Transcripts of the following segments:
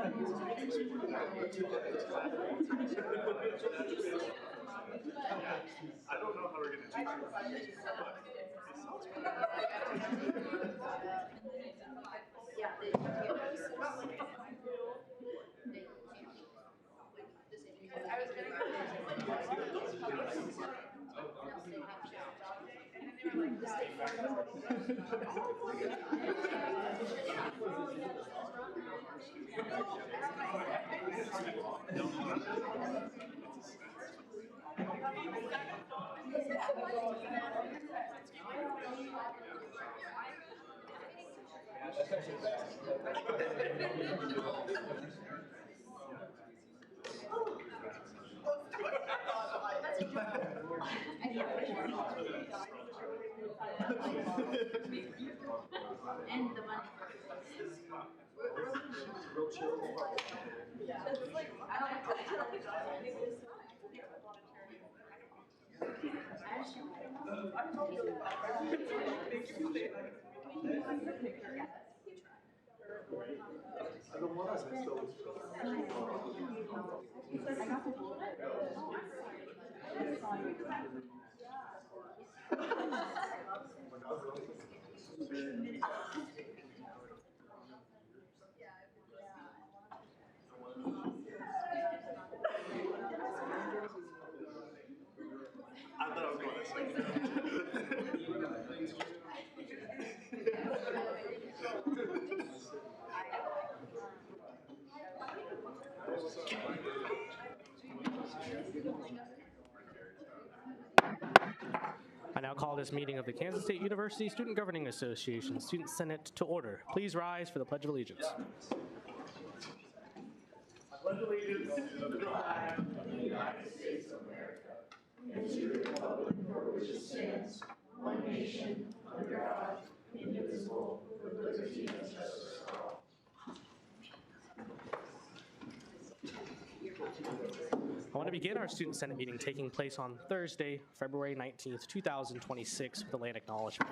I don't know how we're going to teach you, but it I thought I was going this way. I now call this meeting of the Kansas State University Student Governing Association Student Senate to order. Please rise for the Pledge of Allegiance. I pledge allegiance to the flag of the United States of America and to the republic for which it stands, one nation, under God, indivisible, with liberty and justice for all. I want to begin our Student Senate meeting taking place on Thursday, February 19th, 2026 with a land acknowledgement.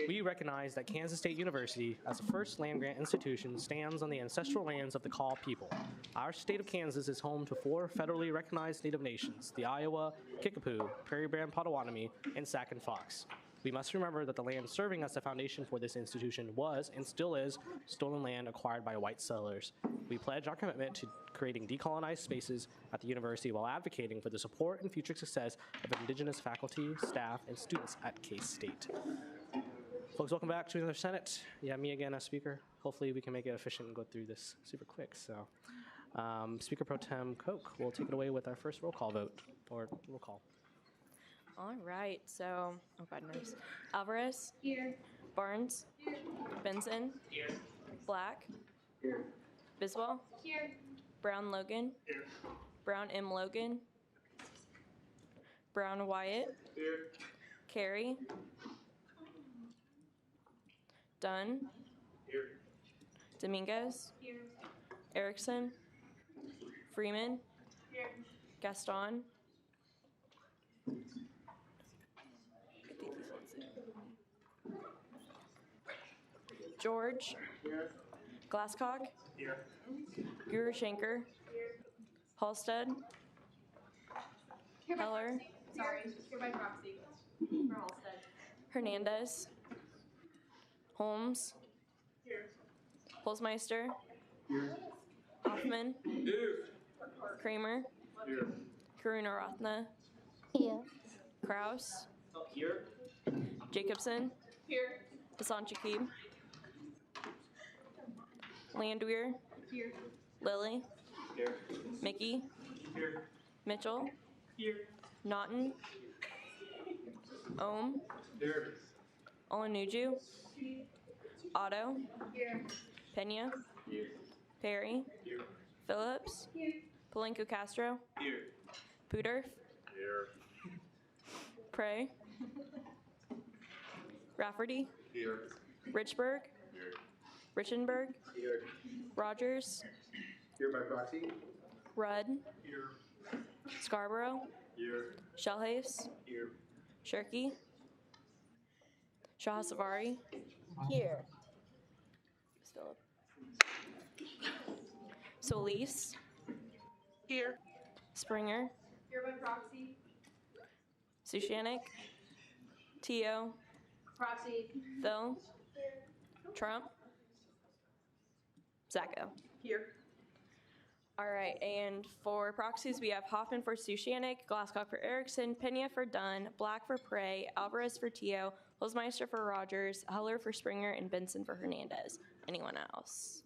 We recognize that Kansas State University, as the first land-grant institution, stands on the ancestral lands of the Kaw people. Our state of Kansas is home to 4 federally recognized Native nations, the Iowa, Kickapoo, Prairie Brand Potawatomi, and Sac and Fox. We must remember that the land serving as the foundation for this institution was, and still is, stolen land acquired by white settlers. We pledge our commitment to creating decolonized spaces at the university while advocating for the support and future success of Indigenous faculty, staff, and students at K-State. Folks, welcome back to another Senate. You have me again as speaker. Hopefully we can make it efficient and go through this super quick. So, Speaker Pro Tem Koch will take it away with our first roll call vote, or roll call. All right, so, oh God, nice. Alvarez? Here. Barnes? Here. Benson? Here. Black? Here. Biswell? Here. Brown Logan? Here. Brown M. Logan? Brown Wyatt? Here. Carey? Dunn? Here. Dominguez? Here. Erickson? Freeman? Here. Gaston? George? Here. Glasscock? Here. Guru Shanker? Halstead? Heller? Sorry, here by proxy for Halstead. Hernandez? Holmes? Here. Holzmeister? Here. Hoffman? Here. Kramer? Here. Karunaratna? Here. Kraus? Here. Jacobson? Here. Hassan Chakib? Landwehr? Here. Lilly? Here. Mickey? Here. Mitchell? Here. Naughton? Ohm? Here. Olanuju? Otto? Here. Pena? Here. Perry? Here. Phillips? Here. Palenko Castro? Here. Pooter? Here. Prey? Rafferty? Here. Richburg? Here. Richenberg? Here. Rogers? Here by proxy. Rudd? Here. Scarborough? Here. Shellhace? Here. Shirky? Shahasavari? Here. Philip. Solis, Here. Springer, Here by proxy. Sushanik, Teo, Proxy. Phil, Trump, Zacco. Here. All right, and for proxies, we have Hoffman for Sushanik, Glasscock for Erickson, Pena for Dunn, Black for Prey, Alvarez for Teo, Holzmeister for Rogers, Heller for Springer, and Benson for Hernandez. Anyone else?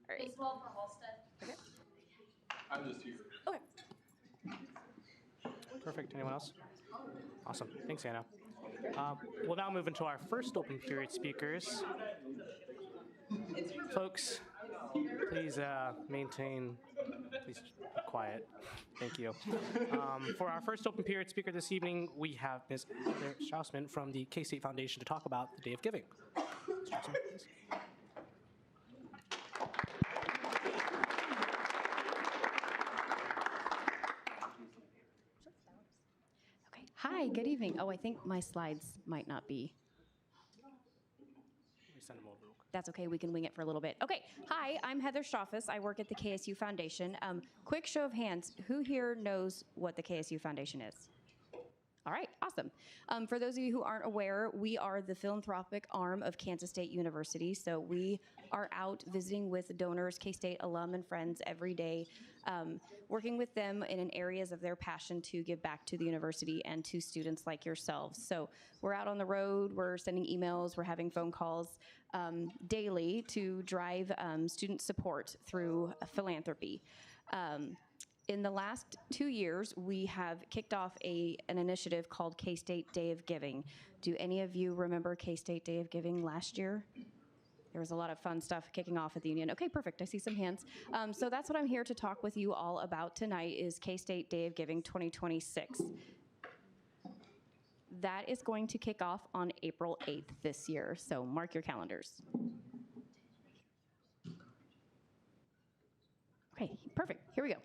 All right. As well for Halstead. I'm just here. Okay. Perfect. Anyone else? Awesome. Thanks, Anna. We'll now move into our first open period speakers. Folks, please please be quiet. Thank you. For our first open period speaker this evening, we have Ms. Heather Straussman from the K-State Foundation to talk about the Day of Giving. Straussman, please. Okay. Hi, good evening. Oh, I think my slides might not be. We send them over. That's okay, we can wing it for a little bit. Okay, hi, I'm Heather Strauss. I work at the KSU Foundation. Quick show of hands, who here knows what the KSU Foundation is? All right, awesome. For those of you who aren't aware, we are the philanthropic arm of Kansas State University. So we are out visiting with donors, K-State alum and friends every day, working with them in areas of their passion to give back to the university and to students like yourselves. So we're out on the road, we're sending emails, we're having phone calls daily to drive student support through philanthropy. In the last 2 years, we have kicked off an initiative called K-State Day of Giving. Do any of you remember K-State Day of Giving last year? There was a lot of fun stuff kicking off at the Union. Okay, perfect, I see some hands. So that's what I'm here to talk with you all about tonight is K-State Day of Giving 2026. That is going to kick off on April 8th this year, so mark your calendars. Okay, perfect, here we go.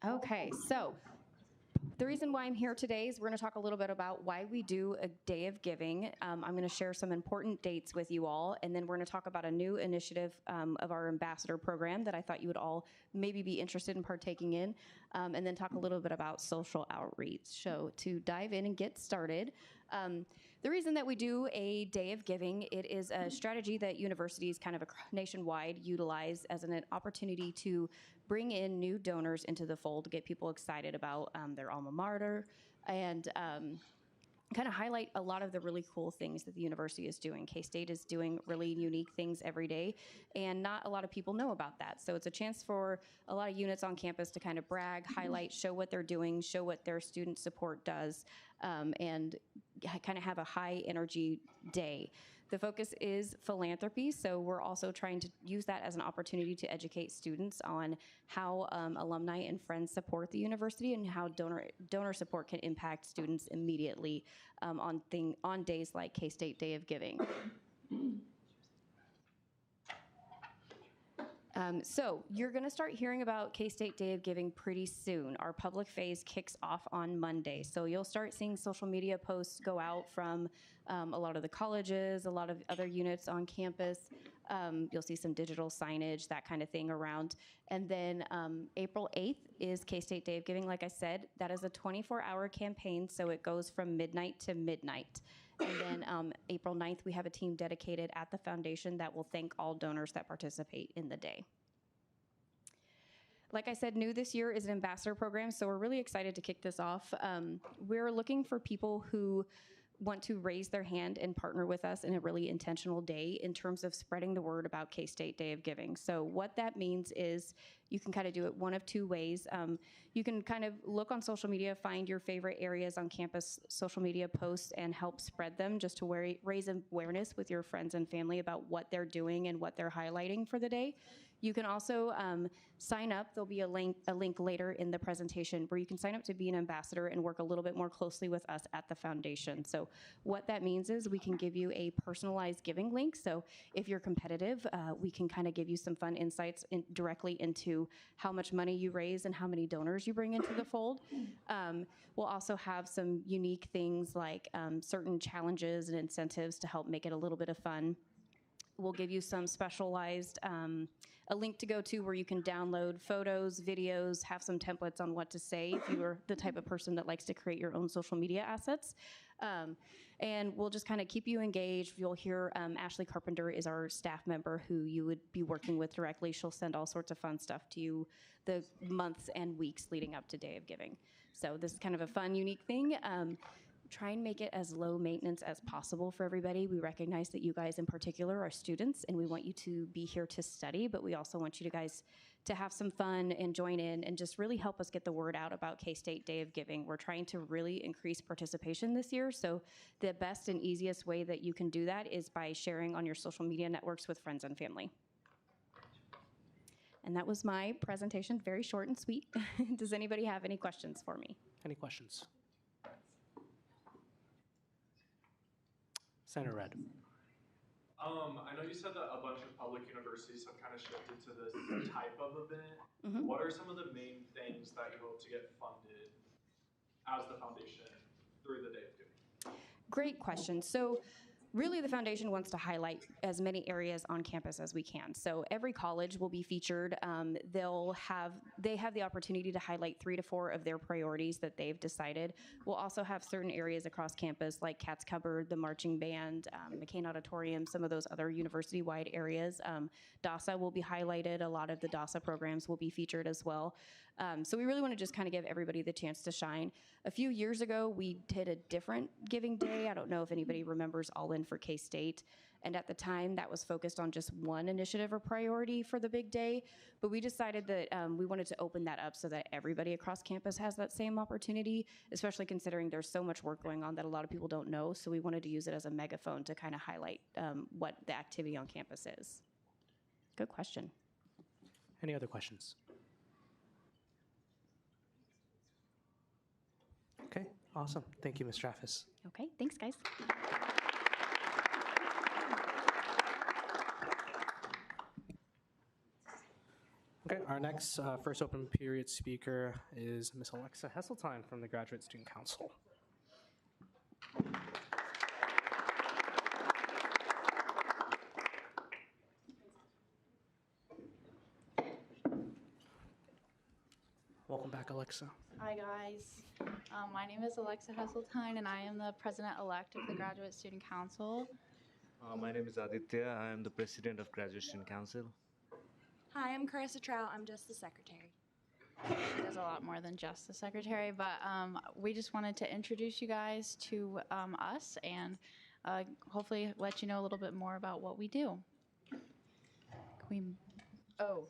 Okay, so the reason why I'm here today is we're going to talk a little bit about why we do a Day of Giving. I'm going to share some important dates with you all, and then we're going to talk about a new initiative of our ambassador program that I thought you would all maybe be interested in partaking in, and then talk a little bit about social outreach. So to dive in and get started, the reason that we do a Day of Giving, it is a strategy that universities kind of nationwide utilize as an opportunity to bring in new donors into the fold, get people excited about their alma mater, and kind of highlight a lot of the really cool things that the university is doing. K-State is doing really unique things every day, and not a lot of people know about that. So it's a chance for a lot of units on campus to kind of brag, highlight, show what they're doing, show what their student support does, and kind of have a high energy day. The focus is philanthropy, so we're also trying to use that as an opportunity to educate students on how alumni and friends support the university and how donor support can impact students immediately on days like K-State Day of Giving. So you're going to start hearing about K-State Day of Giving pretty soon. Our public phase kicks off on Monday. So you'll start seeing social media posts go out from a lot of the colleges, a lot of other units on campus. You'll see some digital signage, that kind of thing around. And then April 8th is K-State Day of Giving. Like I said, that is a 24-hour campaign, so it goes from midnight to midnight. And then April 9th, we have a team dedicated at the foundation that will thank all donors that participate in the day. Like I said, new this year is an ambassador program, so we're really excited to kick this off. We're looking for people who want to raise their hand and partner with us in a really intentional day in terms of spreading the word about K-State Day of Giving. So what that means is you can kind of do it one of two ways. You can kind of look on social media, find your favorite areas on campus social media posts and help spread them just to raise awareness with your friends and family about what they're doing and what they're highlighting for the day. You can also sign up. There'll be a link later in the presentation where you can sign up to be an ambassador and work a little bit more closely with us at the foundation. So what that means is we can give you a personalized giving link. So if you're competitive, we can kind of give you some fun insights directly into how much money you raise and how many donors you bring into the fold. We'll also have some unique things like certain challenges and incentives to help make it a little bit of fun. We'll give you some specialized, a link to go to where you can download photos, videos, have some templates on what to say if you're the type of person that likes to create your own social media assets. And we'll just kind of keep you engaged. You'll hear Ashley Carpenter is our staff member who you would be working with directly. She'll send all sorts of fun stuff to you the months and weeks leading up to Day of Giving. So this is kind of a fun, unique thing. Try and make it as low maintenance as possible for everybody. We recognize that you guys in particular are students and we want you to be here to study, but we also want you guys to have some fun and join in and just really help us get the word out about K-State Day of Giving. We're trying to really increase participation this year, so the best and easiest way that you can do that is by sharing on your social media networks with friends and family. And that was my presentation, very short and sweet. Does anybody have any questions for me? Any questions? Senator Red. I know you said that a bunch of public universities have kind of shifted to this type of event. Mm-hmm. What are some of the main things that you hope to get funded as the foundation through the Day of Giving? Great question. So really the foundation wants to highlight as many areas on campus as we can. So every college will be featured. They have the opportunity to highlight 3 to 4 of their priorities that they've decided. We'll also have certain areas across campus like Cat's Cupboard, the marching band, McCain Auditorium, some of those other university-wide areas. DASA will be highlighted. A lot of the DASA programs will be featured as well. So we really want to just kind of give everybody the chance to shine. A few years ago, we did a different giving day. I don't know if anybody remembers All In for K-State. And at the time, that was focused on just one initiative or priority for the big day. But we decided that we wanted to open that up so that everybody across campus has that same opportunity, especially considering there's so much work going on that a lot of people don't know. So we wanted to use it as a megaphone to kind of highlight what the activity on campus is. Good question. Any other questions? Okay, awesome. Thank you, Ms. Traffis. Okay, thanks, guys. Okay, our next first open period speaker is Ms. Alexa Hesseltine from the Graduate Student Council. Welcome back, Alexa. Hi, guys. My name is Alexa Hesseltine, and I am the president-elect of the Graduate Student Council. My name is Aditya. I am the president of Graduate Student Council. Hi, I'm Carissa Trout. I'm just the secretary. She does a lot more than just the secretary, but we just wanted to introduce you guys to us and hopefully let you know a little bit more about what we do. Oh,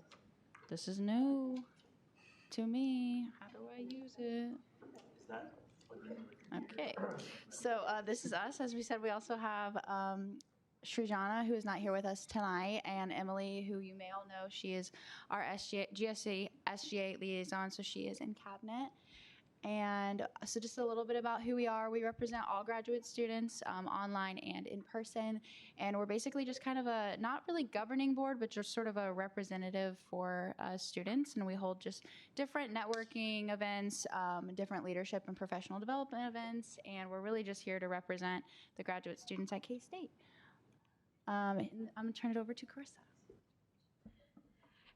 this is new to me. How do I use it? Is that? Okay, so this is us. As we said, we also have Srijana, who is not here with us tonight, and Emily, who you may all know. She is our SGA liaison, so she is in cabinet. And so just a little bit about who we are. We represent all graduate students online and in person. And we're basically just kind of a, not really governing board, but just sort of a representative for students. And we hold just different networking events, different leadership and professional development events. And we're really just here to represent the graduate students at K-State. And I'm going to turn it over to Carissa.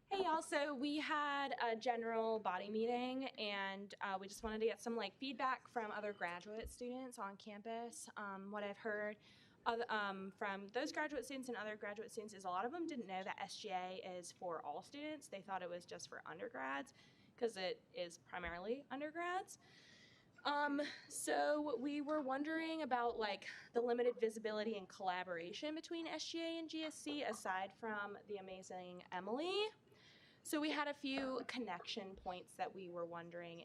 Hey y'all, so we had a general body meeting and we just wanted to get some feedback from other graduate students on campus. What I've heard from those graduate students and other graduate students is a lot of them didn't know that SGA is for all students. They thought it was just for undergrads because it is primarily undergrads. So we were wondering about the limited visibility and collaboration between SGA and GSC aside from the amazing Emily. So we had a few connection points that we were wondering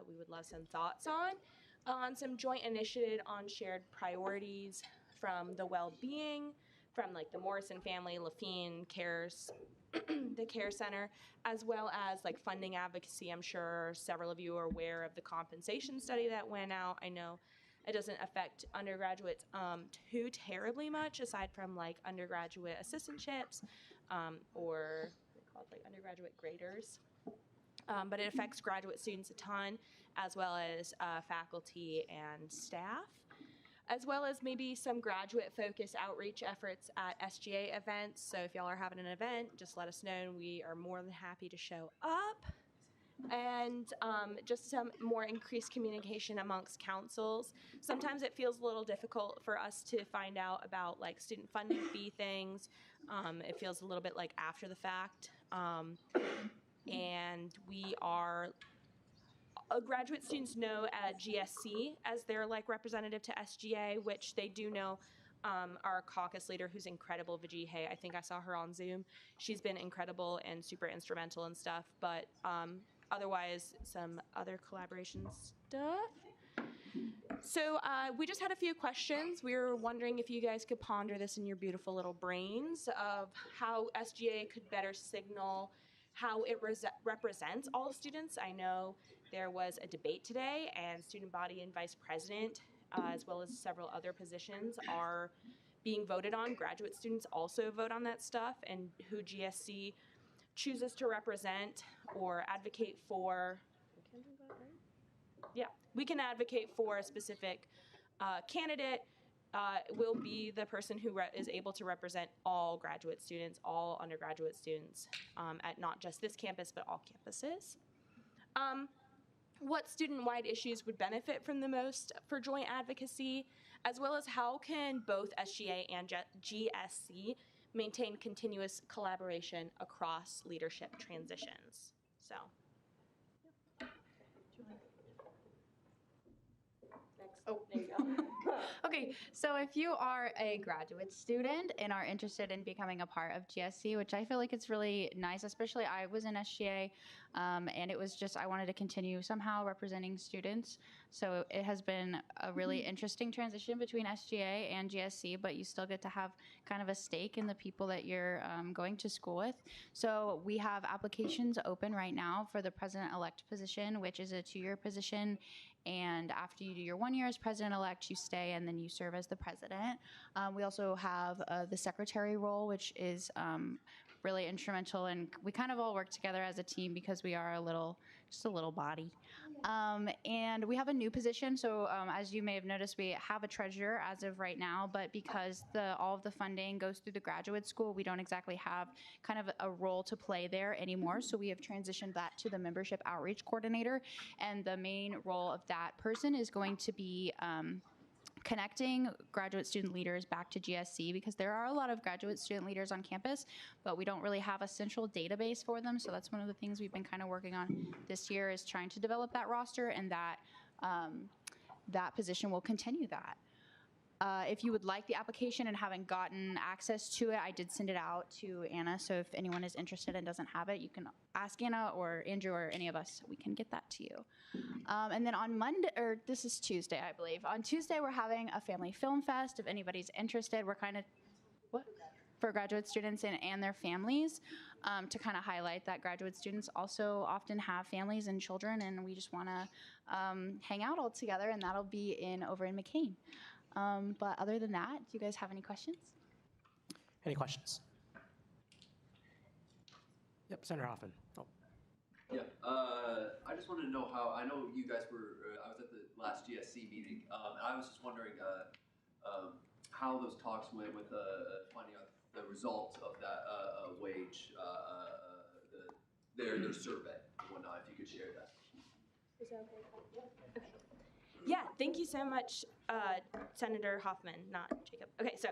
we would love some thoughts on some joint initiative on shared priorities from the well-being, from like the Morrison family, Lafine Cares, the Care Center, as well as like funding advocacy. I'm sure several of you are aware of the compensation study that went out. I know it doesn't affect undergraduates too terribly much, aside from like undergraduate assistantships or they call it like undergraduate graders. But it affects graduate students a ton, as well as faculty and staff, as well as maybe some graduate-focused outreach efforts at SGA events. So if y'all are having an event, just let us know, and we are more than happy to show up. And just some more increased communication amongst councils. Sometimes it feels a little difficult for us to find out about like student funding fee things. It feels a little bit like after the fact. And we are graduate students know GSC as their like representative to SGA, which they do know our caucus leader, who's incredible, Vijay. I think I saw her on Zoom. She's been incredible and super instrumental and stuff. But otherwise, some other collaboration stuff. So we just had a few questions. We were wondering if you guys could ponder this in your beautiful little brains of how SGA could better signal how it represents all students. I know there was a debate today, and student body and vice president, as well as several other positions, are being voted on. Graduate students also vote on that stuff, and who GSC chooses to represent or advocate for. Yeah, we can advocate for a specific candidate. Will be the person who is able to represent all graduate students, all undergraduate students at not just this campus, but all campuses. What student-wide issues would benefit from the most for joint advocacy, as well as how can both SGA and GSC maintain continuous collaboration across leadership transitions? So. Oh, there you go. Okay, so if you are a graduate student and are interested in becoming a part of GSC, which I feel like it's really nice, especially I was in SGA, and it was just, I wanted to continue somehow representing students. So it has been a really interesting transition between SGA and GSC, but you still get to have kind of a stake in the people that you're going to school with. So we have applications open right now for the president-elect position, which is a 2-year position. And after you do your 1 year as president-elect, you stay and then you serve as the president. We also have the secretary role, which is really instrumental, and we kind of all work together as a team because we are just a little body. And we have a new position. So as you may have noticed, we have a treasurer as of right now, but because all of the funding goes through the graduate school, we don't exactly have kind of a role to play there anymore. So we have transitioned that to the membership outreach coordinator. And the main role of that person is going to be connecting graduate student leaders back to GSC, because there are a lot of graduate student leaders on campus, but we don't really have a central database for them. So that's one of the things we've been kind of working on this year, is trying to develop that roster, and that position will continue that. If you would like the application and haven't gotten access to it, I did send it out to Anna. So if anyone is interested and doesn't have it, you can ask Anna or Andrew or any of us. We can get that to you. And then on Monday, or this is Tuesday, I believe. On Tuesday, we're having a family film fest. If anybody's interested, we're kind of, for graduate students and their families, to kind of highlight that graduate students also often have families and children, and we just want to hang out all together, and that'll be over in McCain. But other than that, do you guys have any questions? Any questions? Yep, Senator Hoffman. Oh. Yeah, I just wanted to know how, I know you guys were, I was at the last GSC meeting, and I was just wondering how those talks went with finding out the results of that wage, their survey and whatnot, if you could share that. Is that okay? Okay. Yeah, thank you so much, Senator Hoffman, not Jacob. Okay, so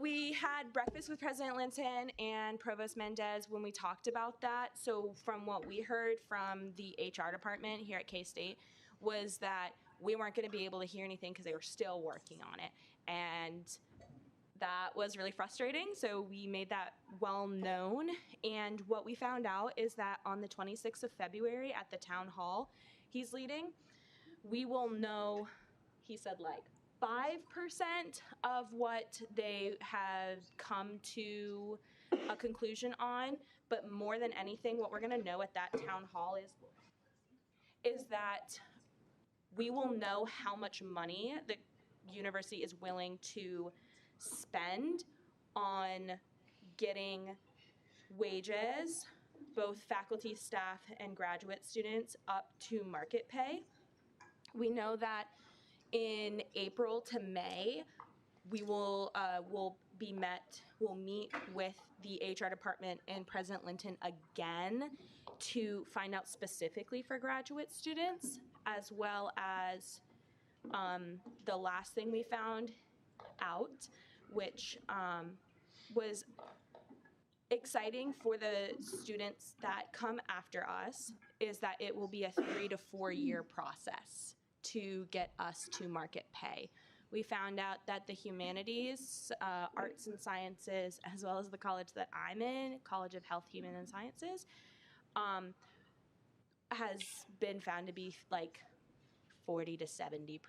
we had breakfast with President Linton and Provost Mendez when we talked about that. So from what we heard from the HR department here at K-State was that we weren't going to be able to hear anything because they were still working on it. And that was really frustrating, so we made that well known. And what we found out is that on the 26th of February at the town hall he's leading, we will know, he said, like of what they have come to a conclusion on, but more than anything, what we're going to know at that town hall is that we will know how much money the university is willing to spend on getting wages, both faculty, staff, and graduate students, up to market pay. We know that in April to May, we will meet with the HR department and President Linton again to find out specifically for graduate students, as well as the last thing we found out, which was exciting for the students that come after us, is that it will be a 3 to 4 year process to get us to market pay. We found out that the humanities, arts and sciences, as well as the college that I'm in, College of Health, Human and Sciences, has been found to be like 40 to 70%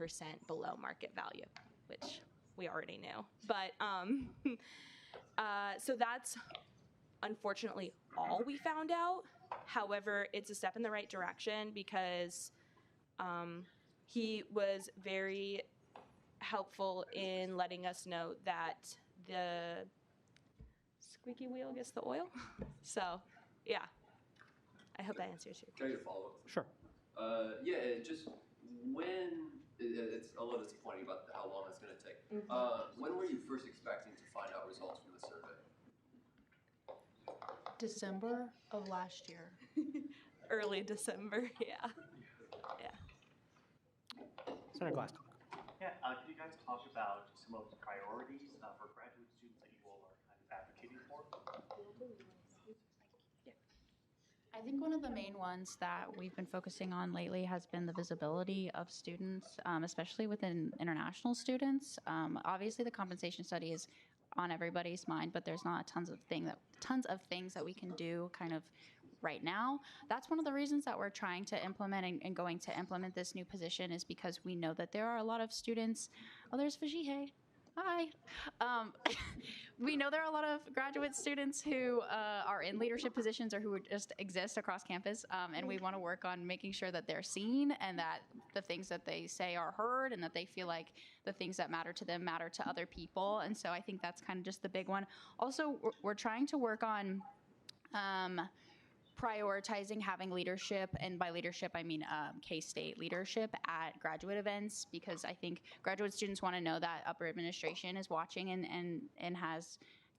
below market value, which we already knew. But so that's unfortunately all we found out. However, it's a step in the right direction because he was very helpful in letting us know that the squeaky wheel gets the oil. So, yeah. I hope that answers your Can I get a follow-up? Sure. Just when, it's a little disappointing about how long it's going to take. When were you first expecting to find out results from the survey? December of last year. Early December, yeah. Senator Glasscock. Yeah, can you guys talk about some of the priorities for graduate students that you all are kind of advocating for? I think one of the main ones that we've been focusing on lately has been the visibility of students, especially within international students. Obviously, the compensation study is on everybody's mind, but there's not tons of things that we can do kind of right now. That's one of the reasons that we're trying to implement and going to implement this new position, is because we know that there are a lot of students. Oh, there's Fajihe. Hi. We know there are a lot of graduate students who are in leadership positions or who just exist across campus, and we want to work on making sure that they're seen and that the things that they say are heard and that they feel like the things that matter to them matter to other people. And so I think that's kind of just the big one. Also, we're trying to work on prioritizing having leadership, and by leadership I mean K-State leadership at graduate events, because I think graduate students want to know that upper administration is watching and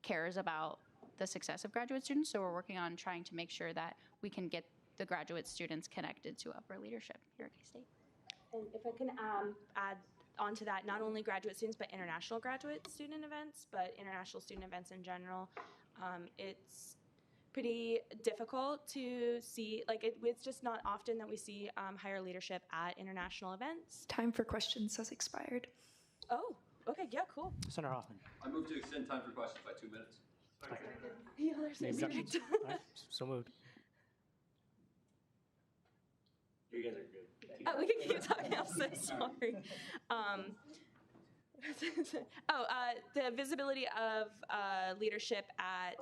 cares about the success of graduate students. So we're working on trying to make sure that we can get the graduate students connected to upper leadership here at K-State. And if I can add on to that, not only graduate students, but international graduate student events, but international student events in general. It's pretty difficult to see, like it's just not often that we see higher leadership at international events. Time for questions has expired. Oh, okay, yeah, cool. Senator Hoffman. I move to extend time for questions by 2 minutes. Yeah, there's Any objections? All right, so moved. You guys are good. Oh, we can keep talking. I'm so sorry. The visibility of leadership at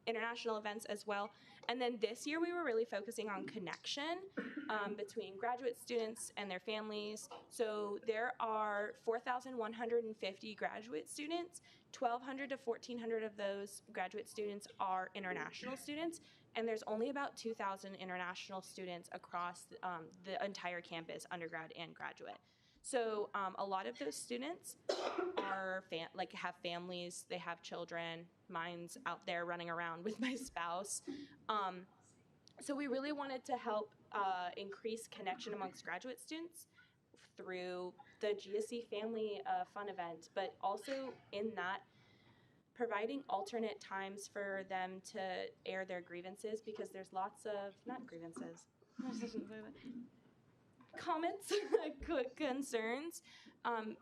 international events as well. And then this year we were really focusing on connection between graduate students and their families. So there are 4,150 graduate students. 1,200 to 1,400 of those graduate students are international students. And there's only about 2,000 international students across the entire campus, undergrad and graduate. So a lot of those students are have families, they have children. Mine's out there running around with my spouse. So we really wanted to help increase connection amongst graduate students through the GSC Family Fun event, but also in that providing alternate times for them to air their grievances, because there's lots of, not grievances, comments, concerns,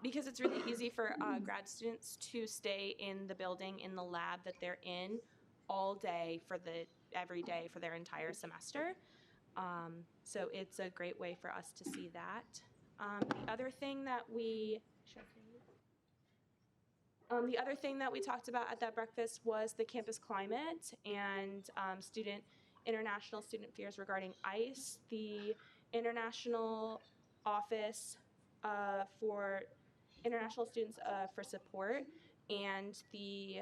because it's really easy for grad students to stay in the building, in the lab that they're in all day every day for their entire semester. So it's a great way for us to see that. The other thing that we The other thing that we talked about at that breakfast was the campus climate and international student fears regarding ICE. The International Office for International Students for Support and the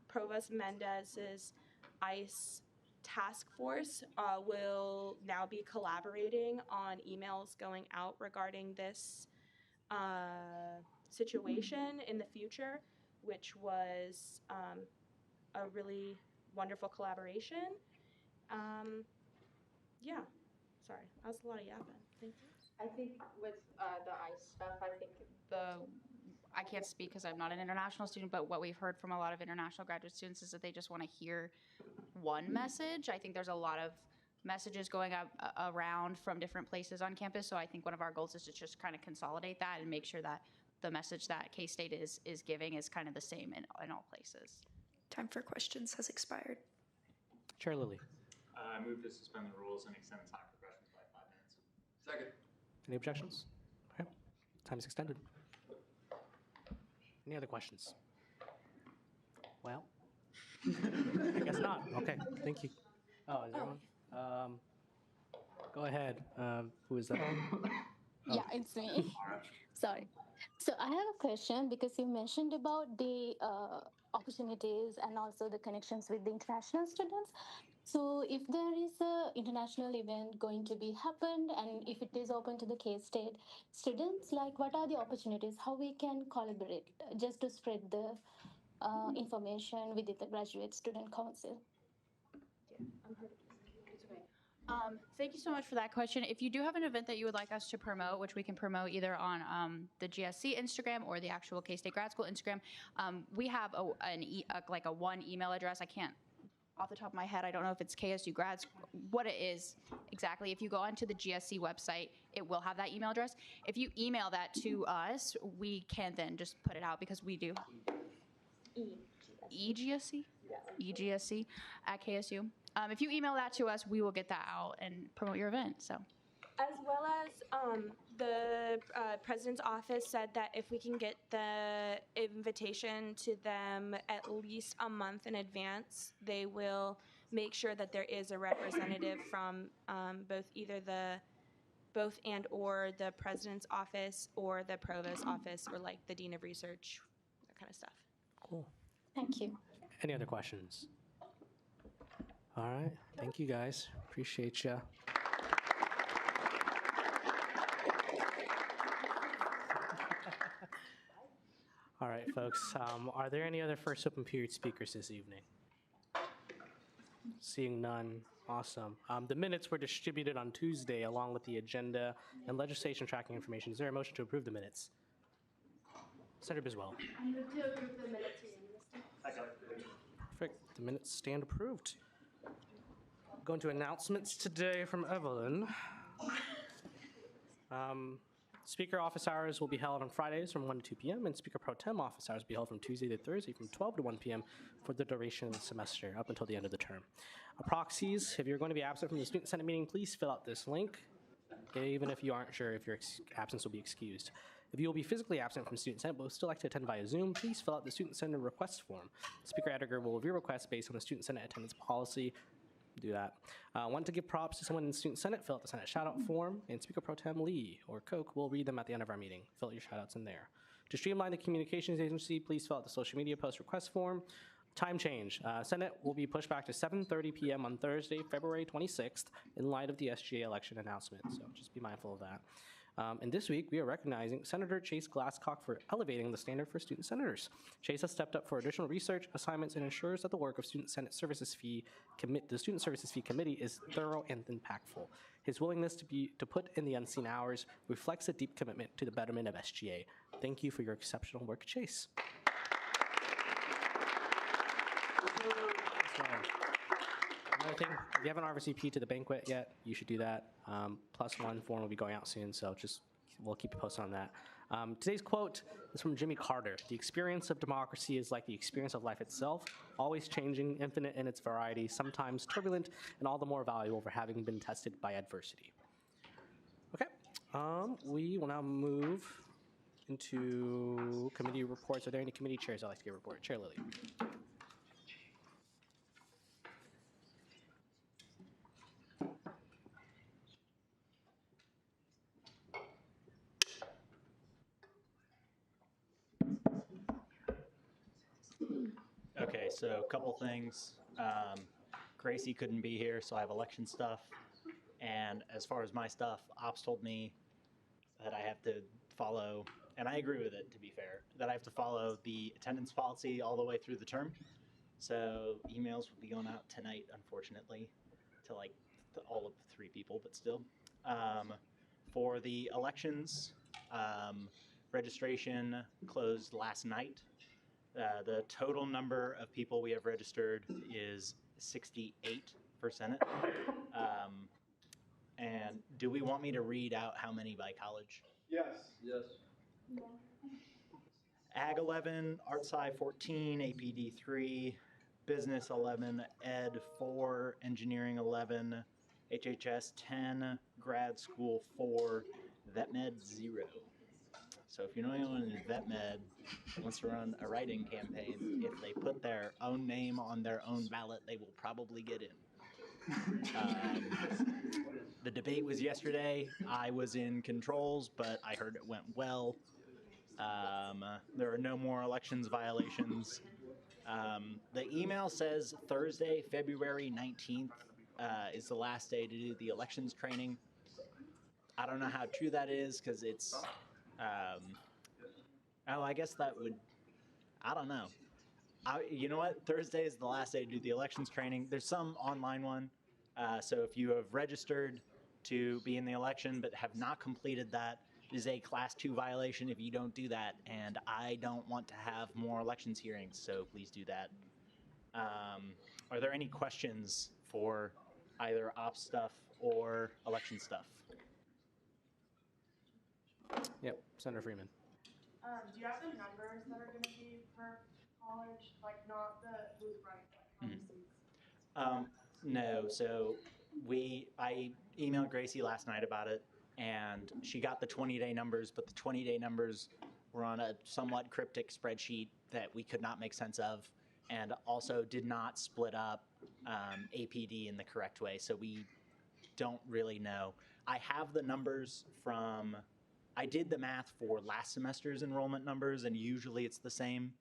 Provost Mendez's ICE task force will now be collaborating on emails going out regarding this situation in the future, which was a really wonderful collaboration. Yeah, sorry, that was a lot of yapping. Thank you. I think with the ICE stuff, I can't speak because I'm not an international student, but what we've heard from a lot of international graduate students is that they just want to hear one message. I think there's a lot of messages going up around from different places on campus, so I think one of our goals is to just kind of consolidate that and make sure that the message that K-State is giving is kind of the same in all places. Time for questions has expired. Chair Lilly. I move to suspend the rules and extend the time for questions by 5 minutes. Second. Any objections? Okay. Time is extended. Any other questions? Well, I guess not. Okay, thank you. Oh, is there one? Go ahead. Who is that? Yeah, it's me. Sorry. So I have a question because you mentioned about the opportunities and also the connections with the international students. So if there is a international event going to be happened and if it is open to the K-State students, like what are the opportunities, how we can collaborate just to spread the information within the Graduate Student Council? Thank you so much for that question. If you do have an event that you would like us to promote, which we can promote either on the GSC Instagram or the actual K-State Grad School Instagram, we have a one email address. I can't, off the top of my head, I don't know if it's KSU Grad School, what it is exactly. If you go onto the GSC website, it will have that email address. If you email that to us, we can then just put it out because we do. EGSC? EGSC at KSU. If you email that to us, we will get that out and promote your event. So, As well as the president's office said that if we can get the invitation to them at least a month in advance, they will make sure that there is a representative from both and or the president's office or the provost's office or like the dean of research, that kind of stuff. Cool. Thank you. Any other questions? All right. Thank you, guys. Appreciate you. All right, folks. Are there any other first open period speakers this evening? Seeing none. Awesome. The minutes were distributed on Tuesday along with the agenda and legislation tracking information. Is there a motion to approve the minutes? Senator Biswell. I move to approve the minutes Perfect. The minutes stand approved. Going to announcements today from Evelyn. Speaker office hours will be held on Fridays from 1 to 2 p.m. and Speaker Pro Tem office hours will be held from Tuesday to Thursday from 12 to 1 p.m. for the duration of the semester up until the end of the term. Proxies, if you're going to be absent from the Student Senate meeting, please fill out this link, even if you aren't sure if your absence will be excused. If you will be physically absent from Student Senate but would still like to attend via Zoom, please fill out the Student Senate request form. Speaker Ediger will review requests based on the Student Senate attendance policy. Do that. Want to give props to someone in the Student Senate, fill out the Senate shoutout form, and Speaker Pro Tem Lee or Koch will read them at the end of our meeting. Fill out your shoutouts in there. To streamline the communications agency, please fill out the social media post request form. Time change. Senate will be pushed back to 7:30 p.m. on Thursday, February 26th, in light of the SGA election announcement, so just be mindful of that. And this week, we are recognizing Senator Chase Glasscock for elevating the standard for student senators. Chase has stepped up for additional research assignments and ensures that the work of the Student Services Fee Committee is thorough and impactful. His willingness to put in the unseen hours reflects a deep commitment to the betterment of SGA. Thank you for your exceptional work, Chase. Another thing, if you haven't RSVP'd to the banquet yet, you should do that. +1 form will be going out soon, so we'll keep you posted on that. Today's quote is from Jimmy Carter. The experience of democracy is like the experience of life itself, always changing, infinite in its variety, sometimes turbulent, and all the more valuable for having been tested by adversity. Okay, we will now move into committee reports. Are there any committee chairs I'd like to give a report? Chair Lilly. Okay, so a couple things. Gracie couldn't be here, so I have election stuff. And as far as my stuff, Ops told me that I have to follow, and I agree with it, to be fair, that I have to follow the attendance policy all the way through the term. So emails will be going out tonight, unfortunately, to like all of 3 people, but still. For the elections, registration closed last night. The total number of people we have registered is 68 for Senate. And do we want me to read out how many by college? Yes. Yes. Ag 11, Art Sci 14, APD 3, Business 11, Ed 4, Engineering 11, HHS 10, Grad School 4, Vet Med 0. So if you know anyone in Vet Med wants to run a write-in campaign, if they put their own name on their own ballot, they will probably get in. The debate was yesterday. I was in controls, but I heard it went well. There are no more elections violations. The email says Thursday, February 19th is the last day to do the elections training. I don't know how true that is because it's, I guess that would, I don't know. You know what? Thursday is the last day to do the elections training. There's some online one. So if you have registered to be in the election but have not completed that, it is a Class 2 violation if you don't do that. And I don't want to have more elections hearings, so please do that. Are there any questions for either ops stuff or election stuff? Yep, Senator Freeman. Do you have the numbers that are going to be per college? Like, not the who's running, like, how many seats? No, so I emailed Gracie last night about it, and she got the 20-day numbers, but the 20-day numbers were on a somewhat cryptic spreadsheet that we could not make sense of, and also did not split up APD in the correct way, so we don't really know. I have the numbers from, I did the math for last semester's enrollment numbers, and usually it's the same.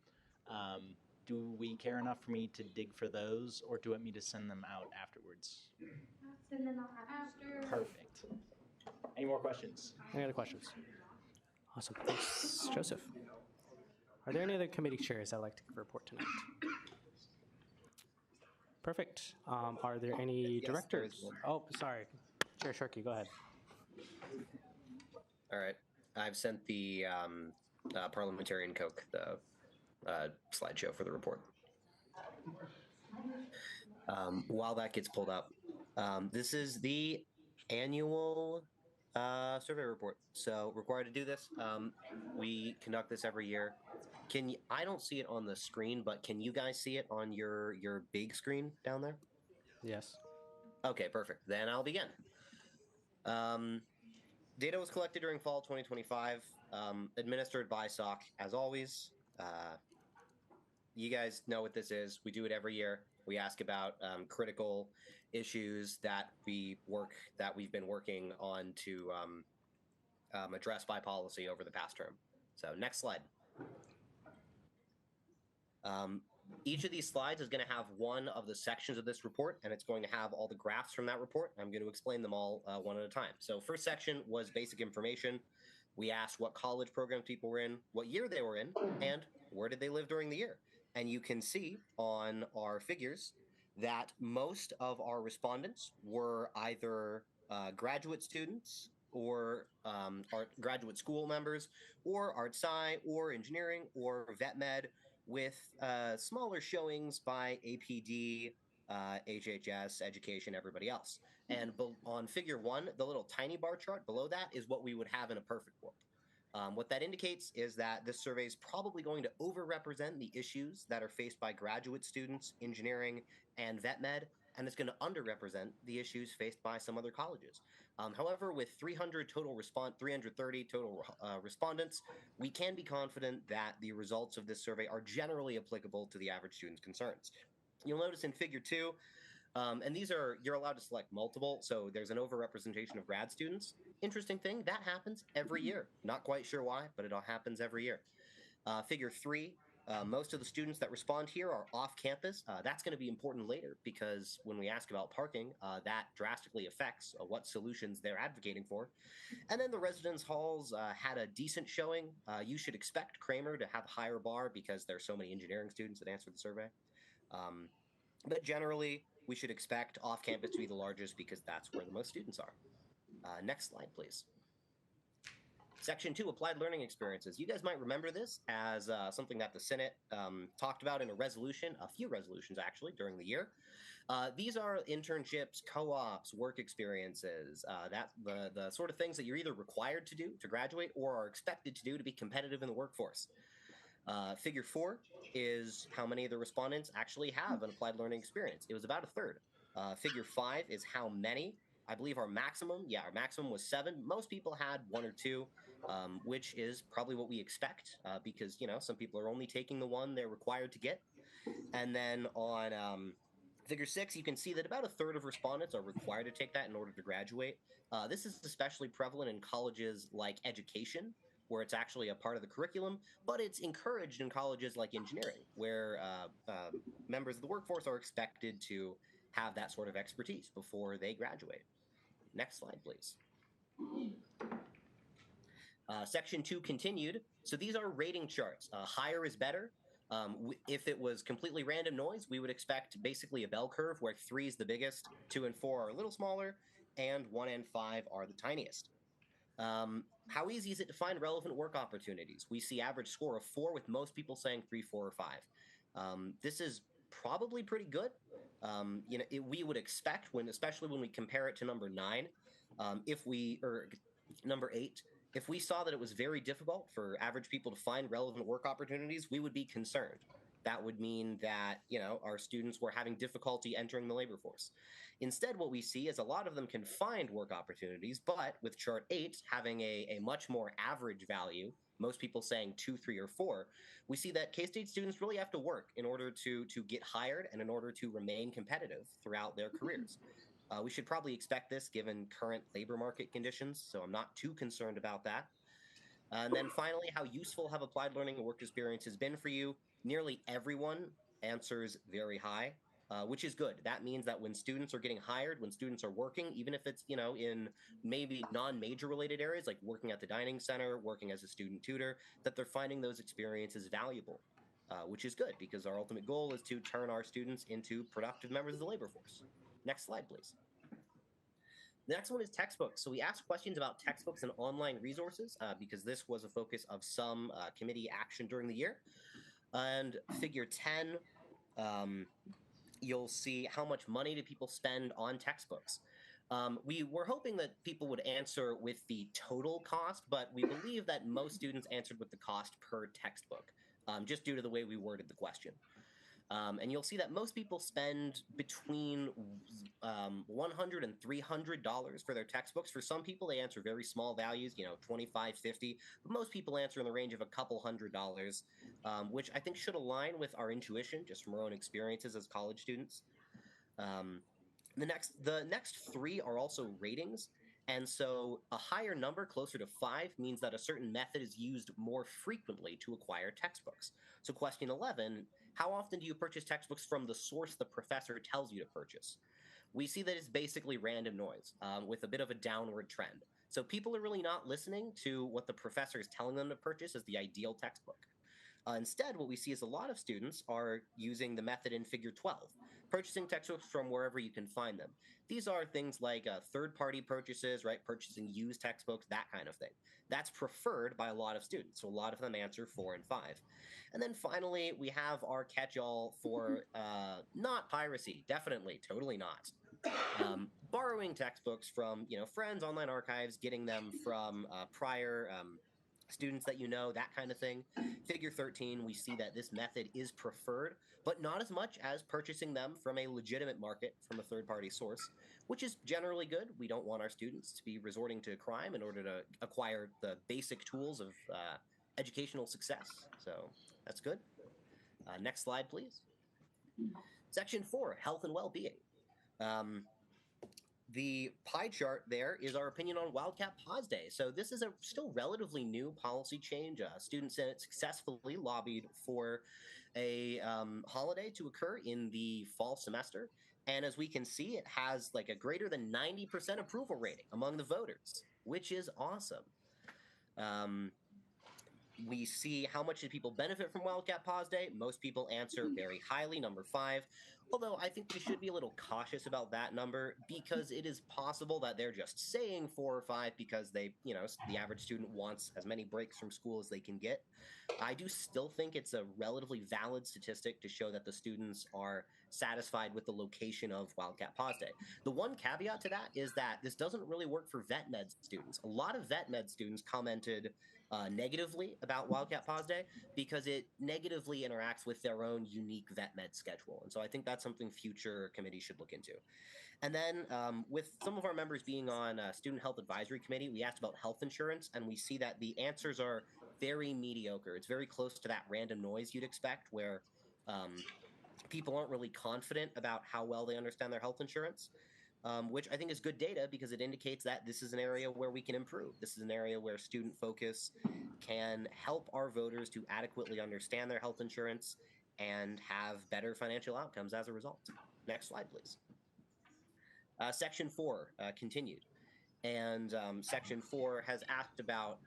Do we care enough for me to dig for those, or do you want me to send them out afterwards? Send them out after. Perfect. Any more questions? Any other questions? Awesome. Thanks, Joseph. Are there any other committee chairs I'd like to report tonight? Perfect. Are there any directors? Oh, sorry. Chair Sharkey, go ahead. All right. I've sent the parliamentarian Coke, the slideshow for the report. While that gets pulled up, this is the annual survey report. So required to do this. We conduct this every year. I don't see it on the screen, but can you guys see it on your big screen down there? Yes. Okay, perfect. Then I'll begin. Data was collected during fall 2025, administered by SOC as always. You guys know what this is. We do it every year. We ask about critical issues that we've been working on to address by policy over the past term. So next slide. Each of these slides is going to have one of the sections of this report, and it's going to have all the graphs from that report. I'm going to explain them all one at a time. So first section was basic information. We asked what college programs people were in, what year they were in, and where did they live during the year. And you can see on our figures that most of our respondents were either graduate students or our graduate school members, or Art Sci, or engineering, or Vet Med, with smaller showings by APD, HHS, education, everybody else. And on figure 1, the little tiny bar chart below that is what we would have in a perfect world. What that indicates is that this survey is probably going to overrepresent the issues that are faced by graduate students, engineering, and Vet Med, and it's going to underrepresent the issues faced by some other colleges. However, with 330 total respondents, we can be confident that the results of this survey are generally applicable to the average student's concerns. You'll notice in Figure 2, and these are, you're allowed to select multiple, so there's an overrepresentation of grad students. Interesting thing, that happens every year. Not quite sure why, but it all happens every year. Figure 3, most of the students that respond here are off campus. That's going to be important later because when we ask about parking, that drastically affects what solutions they're advocating for. And then the residence halls had a decent showing. You should expect Kramer to have a higher bar because there's so many engineering students that answered the survey. But generally, we should expect off campus to be the largest because that's where the most students are. Next slide, please. Section 2, applied learning experiences. You guys might remember this as something that the Senate talked about in a resolution, a few resolutions actually, during the year. These are internships, co-ops, work experiences, the sort of things that you're either required to do to graduate or are expected to do to be competitive in the workforce. Figure 4 is how many of the respondents actually have an applied learning experience. It was about a third. Figure 5 is how many. I believe our maximum was 7. Most people had 1 or 2, which is probably what we expect because, you know, some people are only taking the one they're required to get. And then on Figure 6, you can see that about a third of respondents are required to take that in order to graduate. This is especially prevalent in colleges like education, where it's actually a part of the curriculum, but it's encouraged in colleges like engineering, where members of the workforce are expected to have that sort of expertise before they graduate. Next slide, please. Section 2 continued. So these are rating charts. Higher is better. If it was completely random noise, we would expect basically a bell curve where 3 is the biggest, 2 and 4 are a little smaller, and 1 and 5 are the tiniest. How easy is it to find relevant work opportunities? We see average score of 4 with most people saying 3, 4, or 5. This is probably pretty good. You know, we would expect especially when we compare it to number 9, or number 8, if we saw that it was very difficult for average people to find relevant work opportunities, we would be concerned. That would mean that, you know, our students were having difficulty entering the labor force. Instead, what we see is a lot of them can find work opportunities, but with chart 8 having a much more average value, most people saying 2, 3, or 4, we see that K-State students really have to work in order to get hired and in order to remain competitive throughout their careers. We should probably expect this given current labor market conditions, so I'm not too concerned about that. And then finally, how useful have applied learning and work experiences been for you? Nearly everyone answers very high, which is good. That means that when students are getting hired, when students are working, even if it's, you know, in maybe non-major related areas like working at the dining center, working as a student tutor, that they're finding those experiences valuable, which is good because our ultimate goal is to turn our students into productive members of the labor force. Next slide, please. The next one is textbooks. So we asked questions about textbooks and online resources because this was a focus of some committee action during the year. And figure 10, you'll see how much money do people spend on textbooks. We were hoping that people would answer with the total cost, but we believe that most students answered with the cost per textbook, just due to the way we worded the question. And you'll see that most people spend between $100 and $300 for their textbooks. For some people, they answer very small values, you know, $25, $50. But most people answer in the range of a couple $100s, which I think should align with our intuition, just from our own experiences as college students. The next 3 are also ratings. And so a higher number, closer to 5, means that a certain method is used more frequently to acquire textbooks. So question 11, how often do you purchase textbooks from the source the professor tells you to purchase? We see that it's basically random noise with a bit of a downward trend. So people are really not listening to what the professor is telling them to purchase as the ideal textbook. Instead, what we see is a lot of students are using the method in Figure 12, purchasing textbooks from wherever you can find them. These are things like third-party purchases, right? Purchasing used textbooks, that kind of thing. That's preferred by a lot of students, so a lot of them answer 4 and 5. And then finally, we have our catch-all for not piracy, definitely, totally not. Borrowing textbooks from, you know, friends, online archives, getting them from prior students that you know, that kind of thing. Figure 13, we see that this method is preferred, but not as much as purchasing them from a legitimate market from a third-party source, which is generally good. We don't want our students to be resorting to crime in order to acquire the basic tools of educational success. So that's good. Next slide, please. Section 4, health and well-being. The pie chart there is our opinion on Wildcat Pause Day. So this is a still relatively new policy change. Student Senate successfully lobbied for a holiday to occur in the fall semester. And as we can see, it has like a greater than 90% approval rating among the voters, which is awesome. We see how much do people benefit from Wildcat Pause Day. Most people answer very highly, number 5. Although I think we should be a little cautious about that number because it is possible that they're just saying 4 or 5 because they, you know, the average student wants as many breaks from school as they can get. I do still think it's a relatively valid statistic to show that the students are satisfied with the location of Wildcat Pause Day. The one caveat to that is that this doesn't really work for vet med students. A lot of vet med students commented negatively about Wildcat Pause Day because it negatively interacts with their own unique vet med schedule. And so I think that's something future committees should look into. And then with some of our members being on Student Health Advisory Committee, we asked about health insurance, and we see that the answers are very mediocre. It's very close to that random noise you'd expect where people aren't really confident about how well they understand their health insurance. Which I think is good data because it indicates that this is an area where we can improve. This is an area where student focus can help our voters to adequately understand their health insurance and have better financial outcomes as a result. Next slide, please. Section 4 continued. And Section 4 has asked about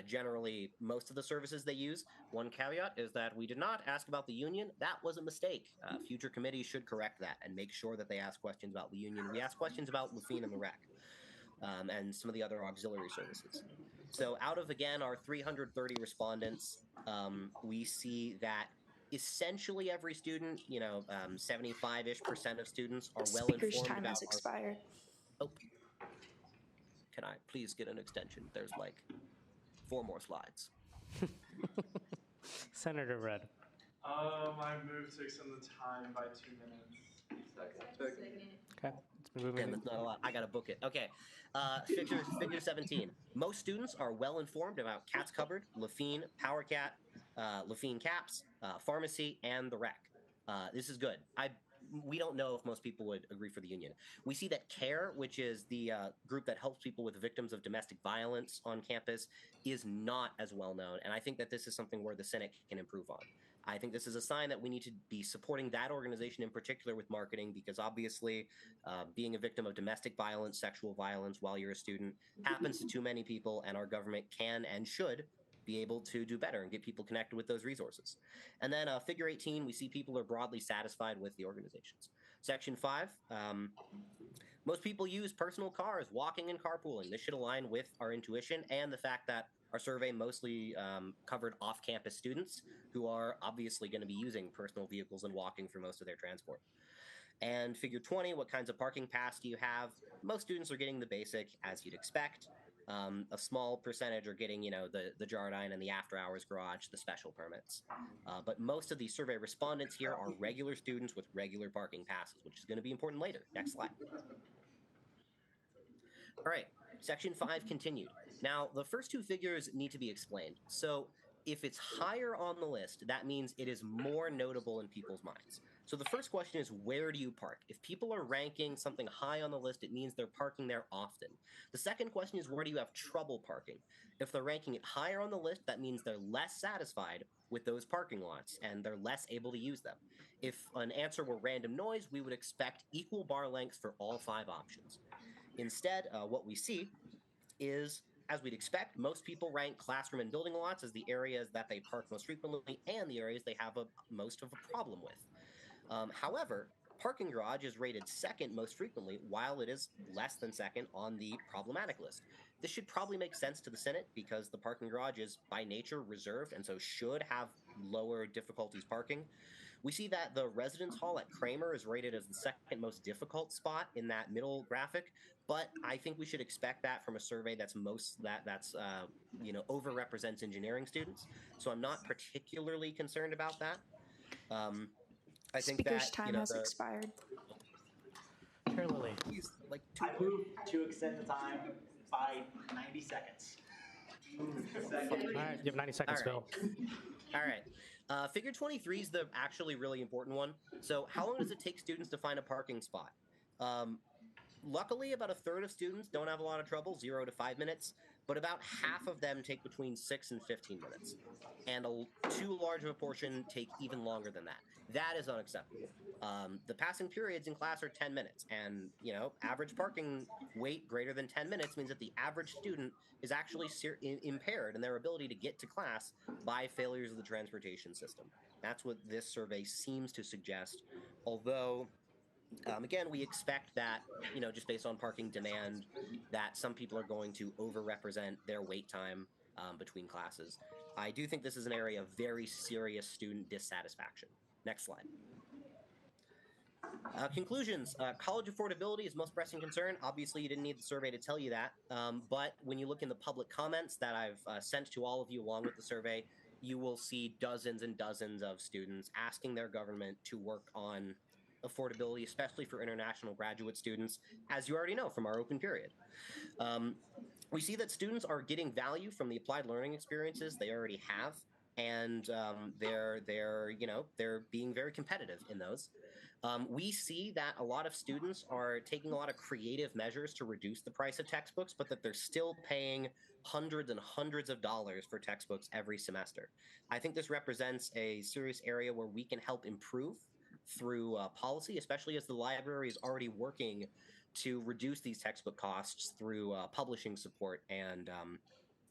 generally most of the services they use. One caveat is that we did not ask about the union. That was a mistake. Future committees should correct that and make sure that they ask questions about the union. We asked questions about Lafine and the rec and some of the other auxiliary services. So out of, again, our 330 respondents, we see that essentially every student, 75-ish% of students are well Speaker's informed time about has expired. Oh, can I please get an extension? There's like 4 more slides. Senator Rudd. I move to extend the time by 2 minutes. Okay, it's been moving. Damn, that's not a lot. I gotta book it. Okay, figure 17. Most students are well informed about Cat's Cupboard, Lafine, PowerCat, Lafine Caps, pharmacy, and the rec. This is good. We don't know if most people would agree for the union. We see that CARE, which is the group that helps people with victims of domestic violence on campus, is not as well known. And I think that this is something where the Senate can improve on. I think this is a sign that we need to be supporting that organization in particular with marketing because obviously being a victim of domestic violence, sexual violence while you're a student happens to too many people, and our government can and should be able to do better and get people connected with those resources. And then figure 18, we see people are broadly satisfied with the organizations. Section 5, most people use personal cars, walking and carpooling. This should align with our intuition and the fact that our survey mostly covered off-campus students who are obviously going to be using personal vehicles and walking for most of their transport. And figure 20, what kinds of parking pass do you have? Most students are getting the basic, as you'd expect. A small percentage are getting, the Jardine and the after-hours garage, the special permits. But most of the survey respondents here are regular students with regular parking passes, which is going to be important later. Next slide. All right, Section 5 continued. Now, the first 2 figures need to be explained. So if it's higher on the list, that means it is more notable in people's minds. So the first question is, where do you park? If people are ranking something high on the list, it means they're parking there often. The second question is, where do you have trouble parking? If they're ranking it higher on the list, that means they're less satisfied with those parking lots and they're less able to use them. If an answer were random noise, we would expect equal bar lengths for all 5 options. Instead, what we see is, as we'd expect, most people rank classroom and building lots as the areas that they park most frequently and the areas they have most of a problem with. However, parking garage is rated second most frequently, while it is less than second on the problematic list. This should probably make sense to the Senate because the parking garage is by nature reserved and so should have lower difficulties parking. We see that the residence hall at Kramer is rated as the second most difficult spot in that middle graphic, but I think we should expect that from a survey that's overrepresents engineering students. So I'm not particularly concerned about that. I think Speaker's that time has expired. Chair Lilly. He's like I move to extend the time by 90 seconds. All right, you have 90 seconds, Phil. All right. Figure 23 is the actually really important one. So how long does it take students to find a parking spot? Luckily, about a third of students don't have a lot of trouble, 0 to 5 minutes, but about half of them take between 6 and 15 minutes. And too large of a portion take even longer than that. That is unacceptable. The passing periods in class are 10 minutes, and average parking wait greater than 10 minutes means that the average student is actually impaired in their ability to get to class by failures of the transportation system. That's what this survey seems to suggest, although again, we expect that, just based on parking demand, that some people are going to overrepresent their wait time between classes. I do think this is an area of very serious student dissatisfaction. Next slide. Conclusions. College affordability is most pressing concern. Obviously, you didn't need the survey to tell you that, but when you look in the public comments that I've sent to all of you along with the survey, you will see dozens and dozens of students asking their government to work on affordability, especially for international graduate students, as you already know from our open period. We see that students are getting value from the applied learning experiences they already have, and they're being very competitive in those. We see that a lot of students are taking a lot of creative measures to reduce the price of textbooks, but that they're still paying hundreds and hundreds of dollars for textbooks every semester. I think this represents a serious area where we can help improve through policy, especially as the library is already working to reduce these textbook costs through publishing support and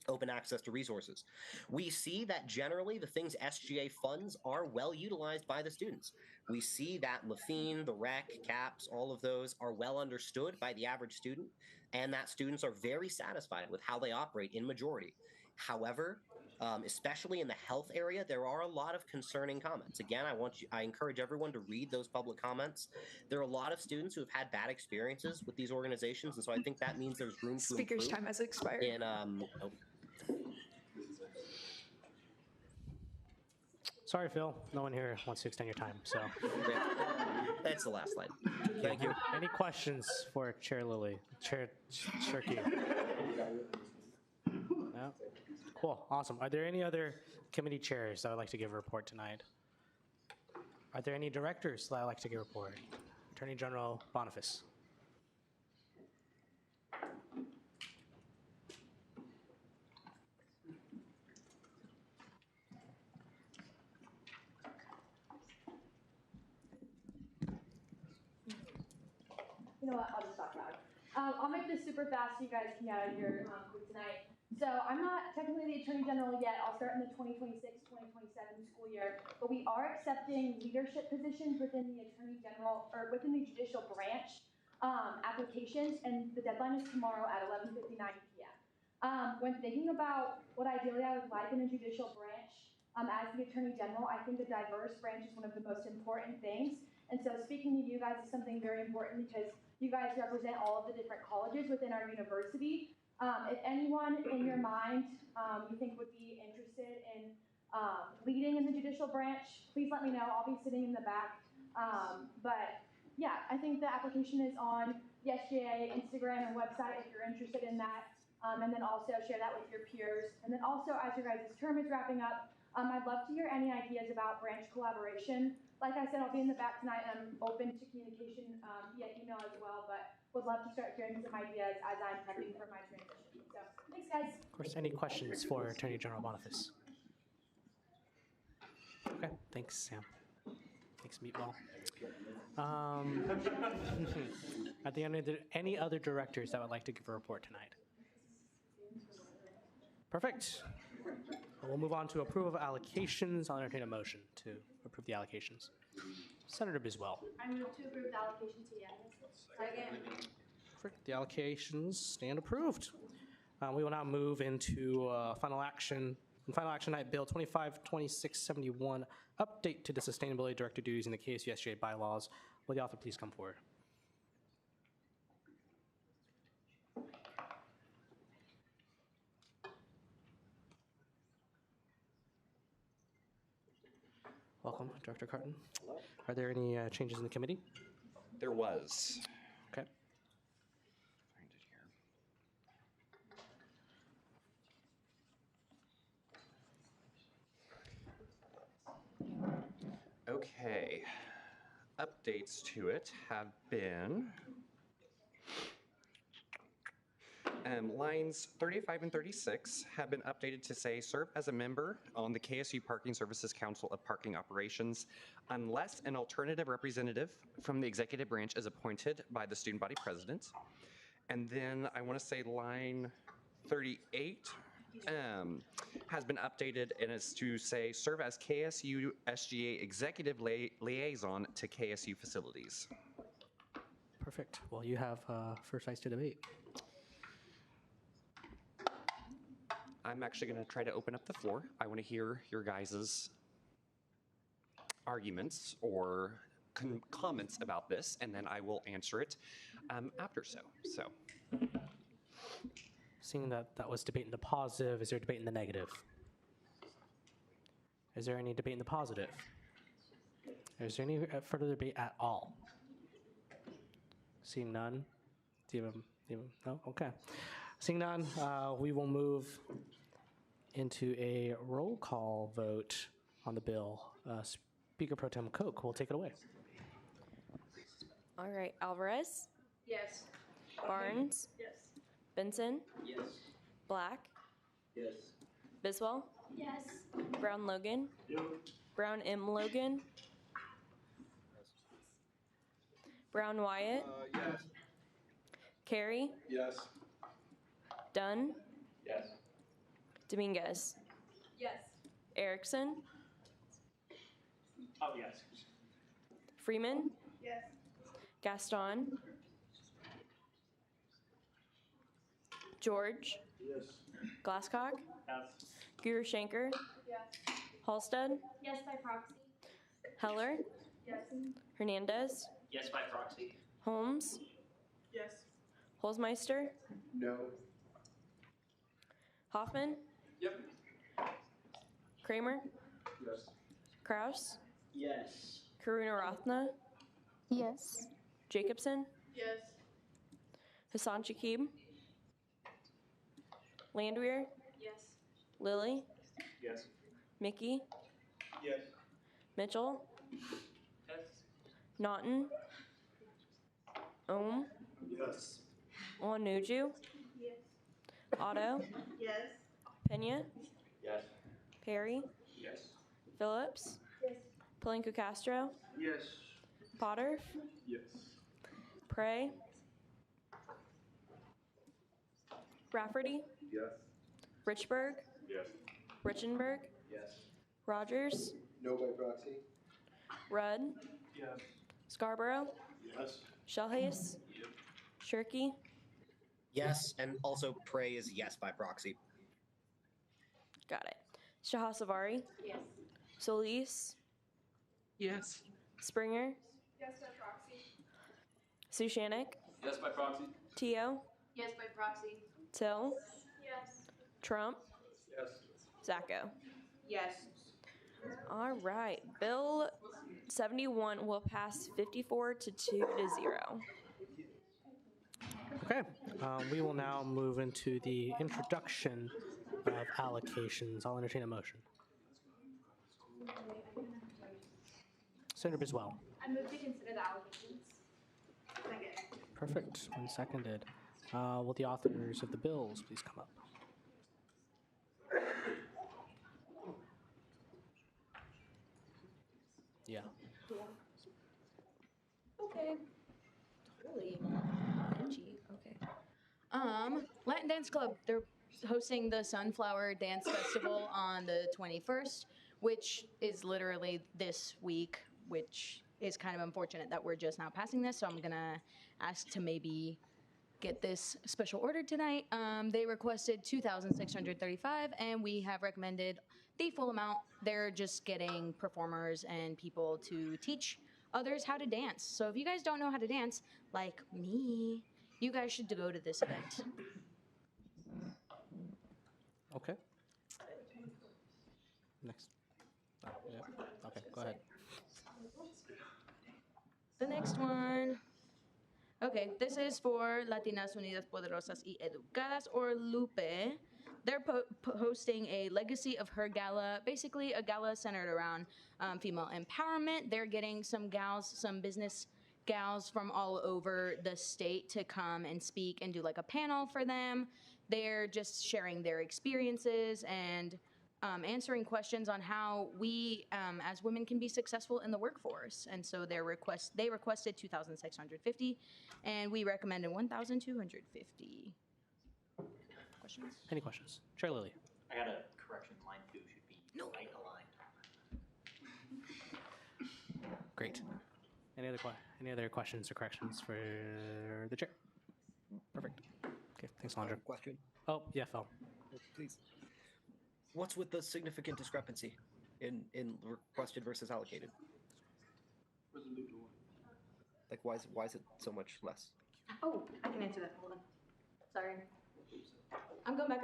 open access to resources. We see that generally the things SGA funds are well utilized by the students. We see that Lafine, the REC, CAPS, all of those are well understood by the average student, and that students are very satisfied with how they operate in majority. However, especially in the health area, there are a lot of concerning comments. Again, I encourage everyone to read those public comments. There are a lot of students who have had bad experiences with these organizations, and so I think that means there's room to improve. Speaker's time has expired. Sorry, Phil. No one here wants to extend your time, so. That's the last slide. Thank you. Any questions for Chair Lilly? Chair Shirky? No? Cool, awesome. Are there any other committee chairs that would like to give a report tonight? Are there any directors that would like to give a report? Attorney General Boniface. You know what, I'll just talk about it. I'll make this super fast so you guys can get out of here quick tonight. So I'm not technically the Attorney General yet. I'll start in the 2026-2027 school year, but we are accepting leadership positions within the Attorney General, or within the judicial branch applications, and the deadline is tomorrow at 11:59 p.m. When thinking about what ideally I would like in a judicial branch, as the Attorney General, I think a diverse branch is one of the most important things. And so speaking to you guys is something very important because you guys represent all of the different colleges within our university. If anyone in your mind you think would be interested in leading in the judicial branch, please let me know. I'll be sitting in the back. But yeah, I think the application is on the SGA Instagram and website if you're interested in that. And then also share that with your peers. And then also, as your guys' term is wrapping up, I'd love to hear any ideas about branch collaboration. Like I said, I'll be in the back tonight, and I'm open to communication via email as well, but would love to start hearing some ideas as I'm prepping for my transition. So, thanks, guys. Of course, any questions for Attorney General Boniface? Okay, thanks, Sam. Thanks, Meatball. At the end, are there any other directors that would like to give a report tonight? Perfect. We'll move on to approval of allocations. I'll entertain a motion to approve the allocations. Senator Biswell. I move to approve the allocation to Second. Perfect. The allocations stand approved. We will now move into final action And final action item, Bill 252671, update to the Sustainability Director duties in the KSU SGA bylaws. Will the author please come forward? Welcome, Director Carton. Are there any changes in the committee? There was. Okay. Okay. Updates to it have been lines 35 and 36 have been updated to say serve as a member on the KSU Parking Services Council of Parking Operations unless an alternative representative from the executive branch is appointed by the student body president. And then I want to say line 38 has been updated and is to say serve as KSU SGA executive liaison to KSU facilities. Perfect. Well, you have first rights to debate. I'm actually going to try to open up the floor. I want to hear your guys' arguments or comments about this, and then I will answer it after so. Seeing that that was debate in the positive, is there debate in the negative? Is there any debate in the positive? Is there any further debate at all? Seeing none? Do you have no? Okay. Seeing none, we will move into a roll call vote on the bill. Speaker Pro Tem Koch will take it away. All right, Alvarez, Yes. Barnes, Yes. Benson, Yes. Black, Yes. Biswell, Yes. Brown Logan, Brown M. Logan, Brown Wyatt, Yes. Carey, Yes. Dunn, Yes. Dominguez, Yes. Erickson, Oh, yes. Freeman, Yes. Gaston, George, Yes. Glasscock, Yes. Guru Shanker, Yes. Halstead, Yes, by proxy. Heller, Yes. Hernandez, Yes, by proxy. Holmes, Yes. Holzmeister, No. Hoffman, Yep. Kramer, Yes. Kraus, Yes. Karunaratna, Yes. Jacobson, Yes. Hassan Shakib, Landwehr, Yes. Lilly, Yes. Mickey, Yes. Mitchell, Yes. Naughton, Ohm, Yes. Onuju, Yes. Otto, Yes. Pena, Yes. Perry, Yes. Phillips, Yes. Palenco Castro, Yes. Potter, Yes. Prey, Rafferty, Yes. Richburg, Yes. Richenberg, Yes. Rogers, No by proxy? Rudd, Yes. Scarborough, Yes. Shellhace, Shirky, Yes, and also Prey is yes by proxy. got it. Shahasavari, Yes. Solis, Yes. Springer, Yes, by proxy. Sushanik, Yes by proxy? Teo, Yes, by proxy. Till, Yes. Trump, Yes. Zacco. Yes. All right, Bill 71 will pass 54 to 2 to 0. Okay, we will now move into the introduction of allocations. I'll entertain a motion. Senator Biswell. I move to consider the allocations. Second. Perfect, and seconded. Will the authors of the bills please come up? Yeah. Okay. Totally edgy. Okay. Latin Dance Club, they're hosting the Sunflower Dance Festival on the 21st, which is literally this week, which is kind of unfortunate that we're just now passing this. So I'm going to ask to maybe get this special order tonight. They requested 2,635, and we have recommended the full amount. They're just getting performers and people to teach others how to dance. So if you guys don't know how to dance, like me, you guys should go to this event. Okay. Next. Oh, yeah. Okay, go ahead. The next one. Okay, this is for Latinas Unidas Poderosas y Educadas, or LUPE. They're hosting a Legacy of Her gala, basically a gala centered around female empowerment. They're getting some gals, some business gals from all over the state to come and speak and do like a panel for them. They're just sharing their experiences and answering questions on how we as women can be successful in the workforce. And so they requested 2,650, and we recommended 1,250. Questions? Any questions? Chair Lilly. I got a correction. Line 2 should be right aligned. Great. Any other questions or corrections for the chair? Perfect. Okay, thanks, Alondra. Question? Oh, yeah, Phil. Please. What's with the significant discrepancy in requested versus allocated? Like, why is it so much less? Oh, I can answer that. Hold on. Sorry. I'm going back.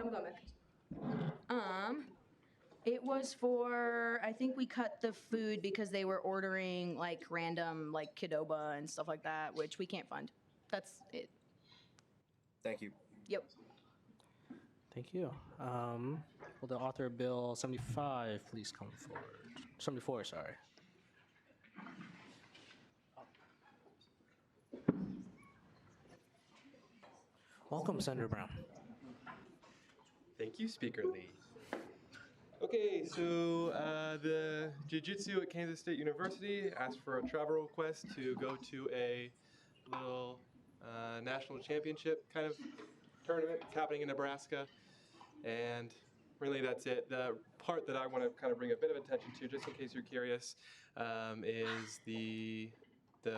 It was for, I think we cut the food because they were ordering like random like Qdoba and stuff like that, which we can't fund. That's it. Thank you. Yep. Thank you. Will the author of Bill 75 please come forward? 74, sorry. Welcome, Senator Brown. Thank you, Speaker Lee. Okay, so the Jiu-Jitsu at Kansas State University asked for a travel request to go to a little national championship kind of tournament. It's happening in Nebraska, and really that's it. The part that I want to kind of bring a bit of attention to, just in case you're curious, is the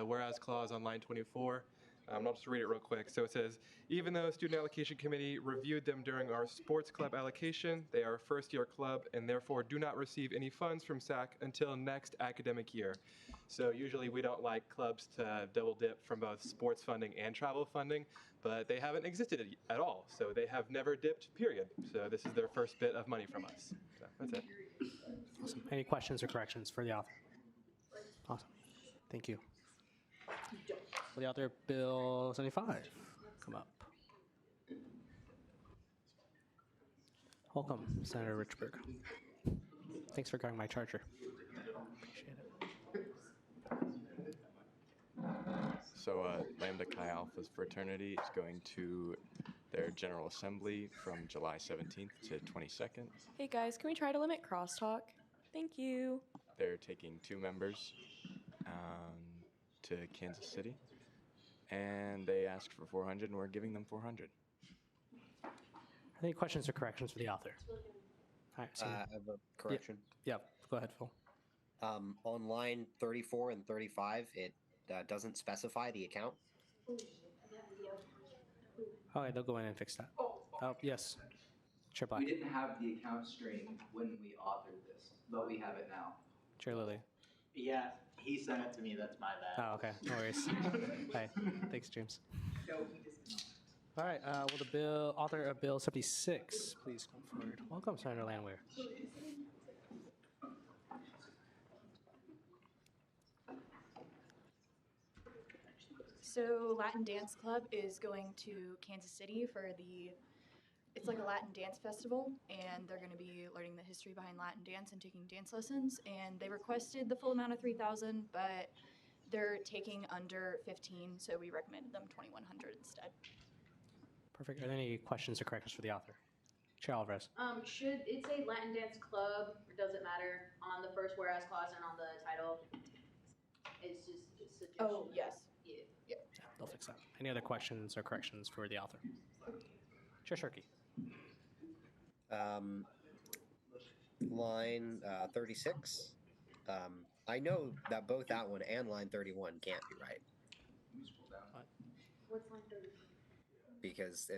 whereas clause on line 24. I'll just read it real quick. So it says, even though Student Allocation Committee reviewed them during our sports club allocation, they are a first-year club and therefore do not receive any funds from SAC until next academic year. So usually we don't like clubs to double dip from both sports funding and travel funding, but they haven't existed at all. So they have never dipped, period. So this is their first bit of money from us. So that's it. Awesome. Any questions or corrections for the author? Awesome. Thank you. Will the author of Bill 75 come up? Welcome, Senator Richburg. Thanks for carrying my charger. Appreciate it. So Lambda Chi Alpha's fraternity is going to their General Assembly from July 17th to 22nd. Hey guys, can we try to limit crosstalk? Thank you. They're taking 2 members to Kansas City, and they asked for 400, and we're giving them 400. Any questions or corrections for the author? All right, I have a correction. Yeah, go ahead, Phil. On line 34 and 35, it doesn't specify the account. Okay, they'll go in and fix that. Oh, yes. Chair Black. We didn't have the account string when we authored this, but we have it now. Chair Lilly. Yeah, he sent it to me. That's my bad. Oh, okay. No worries. Hi. Thanks, James. All right. Will the author of Bill 76 please come forward? Welcome, Senator Landwehr. So Latin Dance Club is going to Kansas City for it's like a Latin dance festival, and they're going to be learning the history behind Latin dance and taking dance lessons. And they requested the full amount of $3,000, but they're taking under 15, so we recommended them $2,100 instead. Perfect. Are there any questions or corrections for the author? Chair Alvarez. Should it say Latin Dance Club, or does it matter on the first whereas clause and on the title? It's just a suggestion. Oh, yes. Yeah. Yeah, they'll fix that. Any other questions or corrections for the author? Chair Shirky. Line 36. I know that both that one and line 31 can't be right. What's line 30? because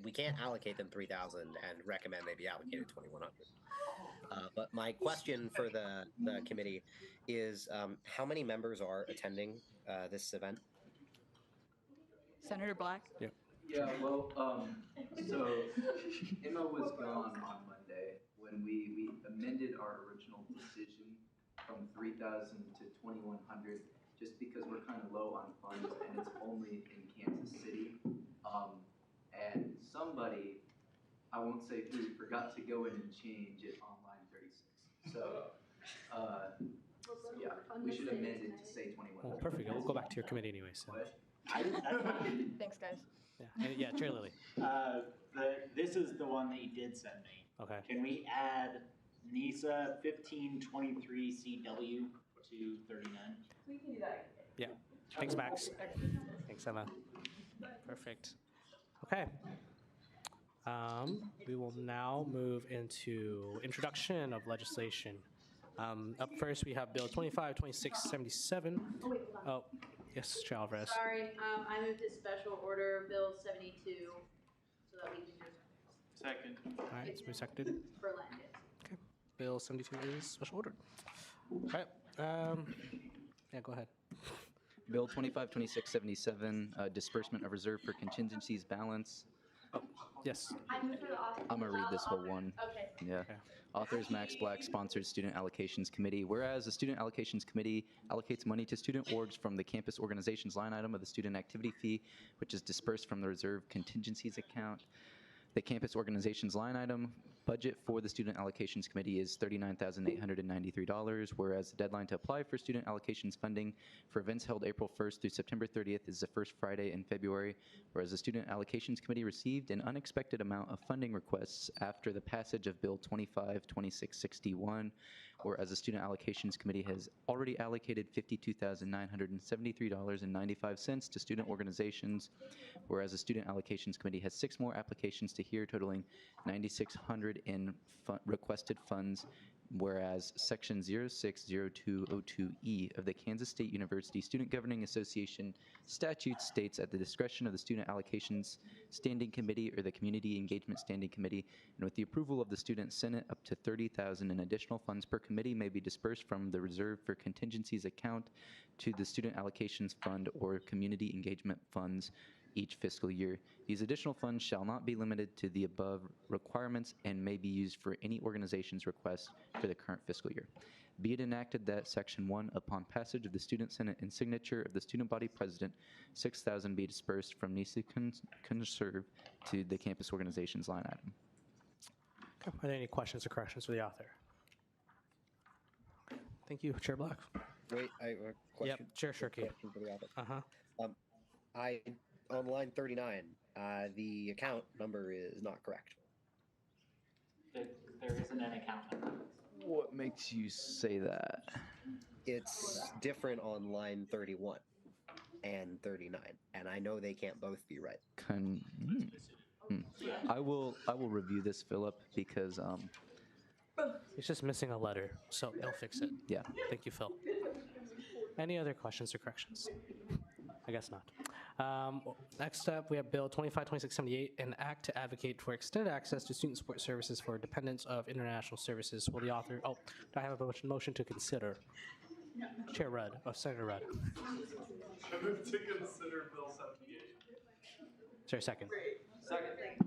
we can't allocate them 3,000 and recommend they be allocated 2,100. But my question for the committee is, how many members are attending this event? Senator Black? Yep. Yeah, well, so Emma was gone on Monday when we amended our original decision from 3,000 to 2,100, just because we're kind of low on funds and it's only in Kansas City. And somebody, I won't say who, forgot to go in and change it on line 36. So, yeah, we should amend it to say 2,100. Well, perfect. We'll go back to your committee anyway. So. Thanks, guys. Yeah, Chair Lilly. This is the one that you did send me. Okay. Can we add NISA 1523 CW to 39? We can do that. Yeah. Thanks, Max. Thanks, Emma. Perfect. Okay. We will now move into introduction of legislation. Up first, we have Bill 252677. Oh, yes, Chair Alvarez. Sorry, I moved this special order, Bill 72, so that we can do it. Second. All right, it's been seconded. For land use. Okay. Bill 72 is special order. All right. Yeah, go ahead. Bill 252677, disbursement of reserve for contingencies balance. Yes. I moved for the office. I'm gonna read this whole one. Okay. Yeah. Authors Max Black, sponsored Student Allocations Committee. Whereas the Student Allocations Committee allocates money to student orgs from the campus organizations line item of the student activity fee, which is dispersed from the reserve contingencies account. The campus organizations line item budget for the Student Allocations Committee is $39,893, whereas the deadline to apply for student allocations funding for events held April 1st through September 30th is the first Friday in February, whereas the Student Allocations Committee received an unexpected amount of funding requests after the passage of Bill 252661, whereas the Student Allocations Committee has already allocated $52,973.95 to student organizations, whereas the Student Allocations Committee has 6 more applications to hear totaling $9,600 in requested funds, whereas Section 060202E of the Kansas State University Student Governing Association statute states at the discretion of the Student Allocations Standing Committee or the Community Engagement Standing Committee, and with the approval of the Student Senate, up to $30,000 in additional funds per committee may be dispersed from the Reserve for Contingencies account to the Student Allocations Fund or Community Engagement Funds each fiscal year. These additional funds shall not be limited to the above requirements and may be used for any organization's request for the current fiscal year. Be it enacted that Section 1, upon passage of the Student Senate and signature of the student body president, $6,000 be dispersed from NISA Conserve to the campus organizations line item. Okay. Are there any questions or corrections for the author? Thank you, Chair Black. Wait, I have a question. Yep, Chair Shirky. For the author. Uh-huh. On line 39, the account number is not correct. There isn't an account number. What makes you say that? It's different on line 31 and 39, and I know they can't both be right. I will review this, Philip, because It's just missing a letter, so they'll fix it. Yeah. Thank you, Phil. Any other questions or corrections? I guess not. Next up, we have Bill 252678, an act to advocate for extended access to student support services for dependents of international services. Will the author, do I have a motion to consider? Chair Rudd, Senator Rudd. I move to consider Bill 78. Is there a second? Second. Perfect.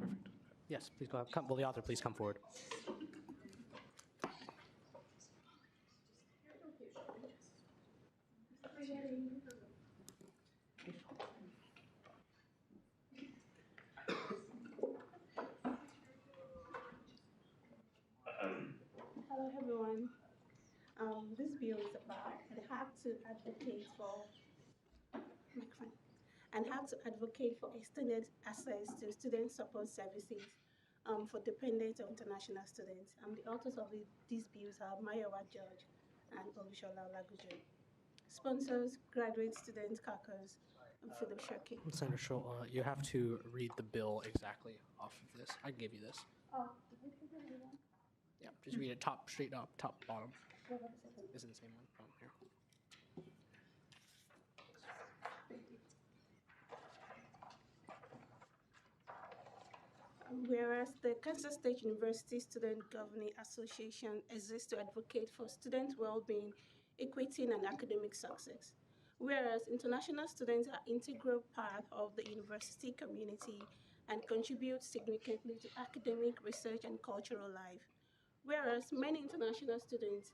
Yes, please go ahead. Will the author please come forward? Hello, everyone. This bill is about and how to advocate for extended access to student support services for dependent of international students. The authors of these bills are Mayowa George and Olushola Laguje. Sponsors, graduate student caucus, and Philip Shirky. Senator Schultz, you have to read the bill exactly off of this. I can give you this. Oh, Yeah, just read it straight up, top, bottom. Is it the same one? Oh, here. Whereas the Kansas State University Student Governing Association exists to advocate for student well-being, equity, and academic success. Whereas international students are integral part of the university community and contribute significantly to academic, research, and cultural life. Whereas many international students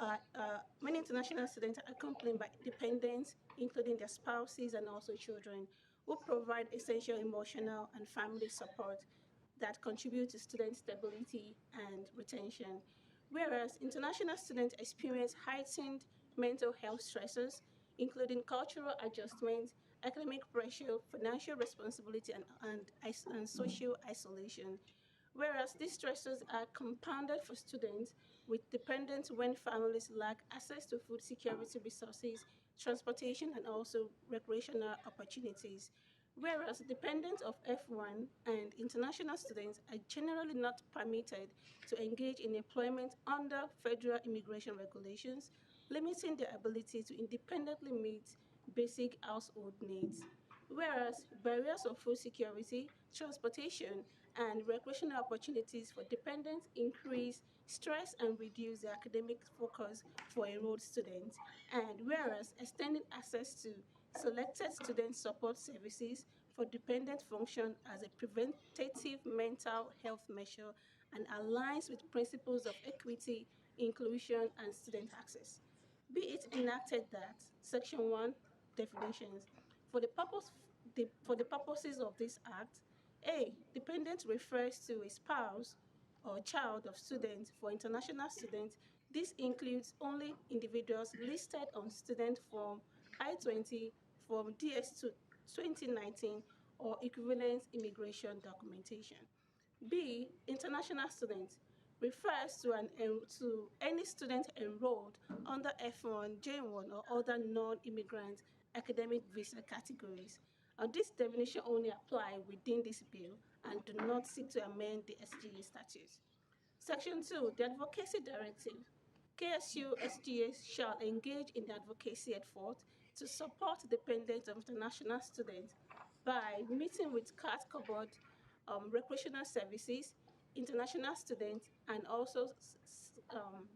are accompanied by dependents, including their spouses and also children, who provide essential emotional and family support that contribute to student stability and retention. Whereas international students experience heightened mental health stresses, including cultural adjustment, academic pressure, financial responsibility, and social isolation. Whereas these stresses are compounded for students with dependents when families lack access to food security resources, transportation, and also recreational opportunities. Whereas dependents of F1 and international students are generally not permitted to engage in employment under federal immigration regulations, limiting their ability to independently meet basic household needs. Whereas barriers of food security, transportation, and recreational opportunities for dependents increase stress and reduce the academic focus for enrolled students. And whereas extending access to selected student support services for dependent function as a preventative mental health measure and aligns with principles of equity, inclusion, and student access. Be it enacted that Section 1 definitions for for the purposes of this act, A. Dependent refers to a spouse or child of students. For international students, this includes only individuals listed on student form I-20 from DS2 2019 or equivalent immigration documentation. B. International student refers to any student enrolled under F1, J1, or other non-immigrant academic visa categories. This definition only apply within this bill and do not seek to amend the SGA statutes. Section 2, the Advocacy Directive. KSU SGAs shall engage in the advocacy effort to support dependents of international students by meeting with CAT cupboard, recreational services, international students, and also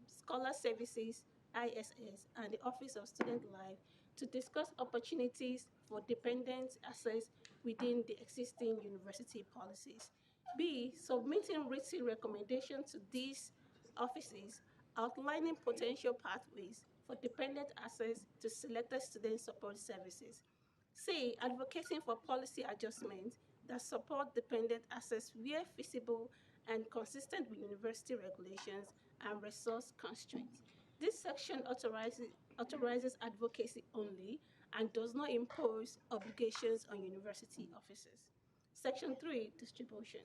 scholar services, ISS, and the Office of Student Life to discuss opportunities for dependent access within the existing university policies. B. Submitting written recommendations to these offices outlining potential pathways for dependent access to selected student support services. C. Advocating for policy adjustments that support dependent access where feasible and consistent with university regulations and resource constraints. This section authorizes advocacy only and does not impose obligations on university offices. Section 3, distribution.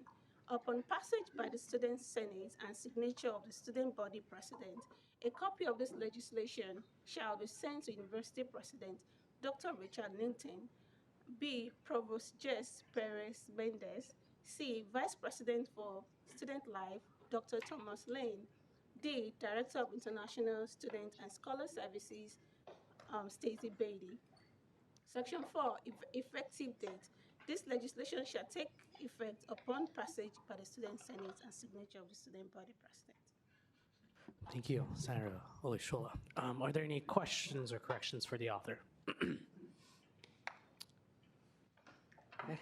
Upon passage by the Student Senate and signature of the student body president, a copy of this legislation shall be sent to University President Dr. Richard Linton, B. Provost Jess Perez Mendez, C. Vice President for Student Life Dr. Thomas Lane, D. Director of International Student and Scholar Services Stacey Beatty. Section 4, effective date. This legislation shall take effect upon passage by the Student Senate and signature of the Student Body President. Thank you, Senator Olushola. Are there any questions or corrections for the author? Okay.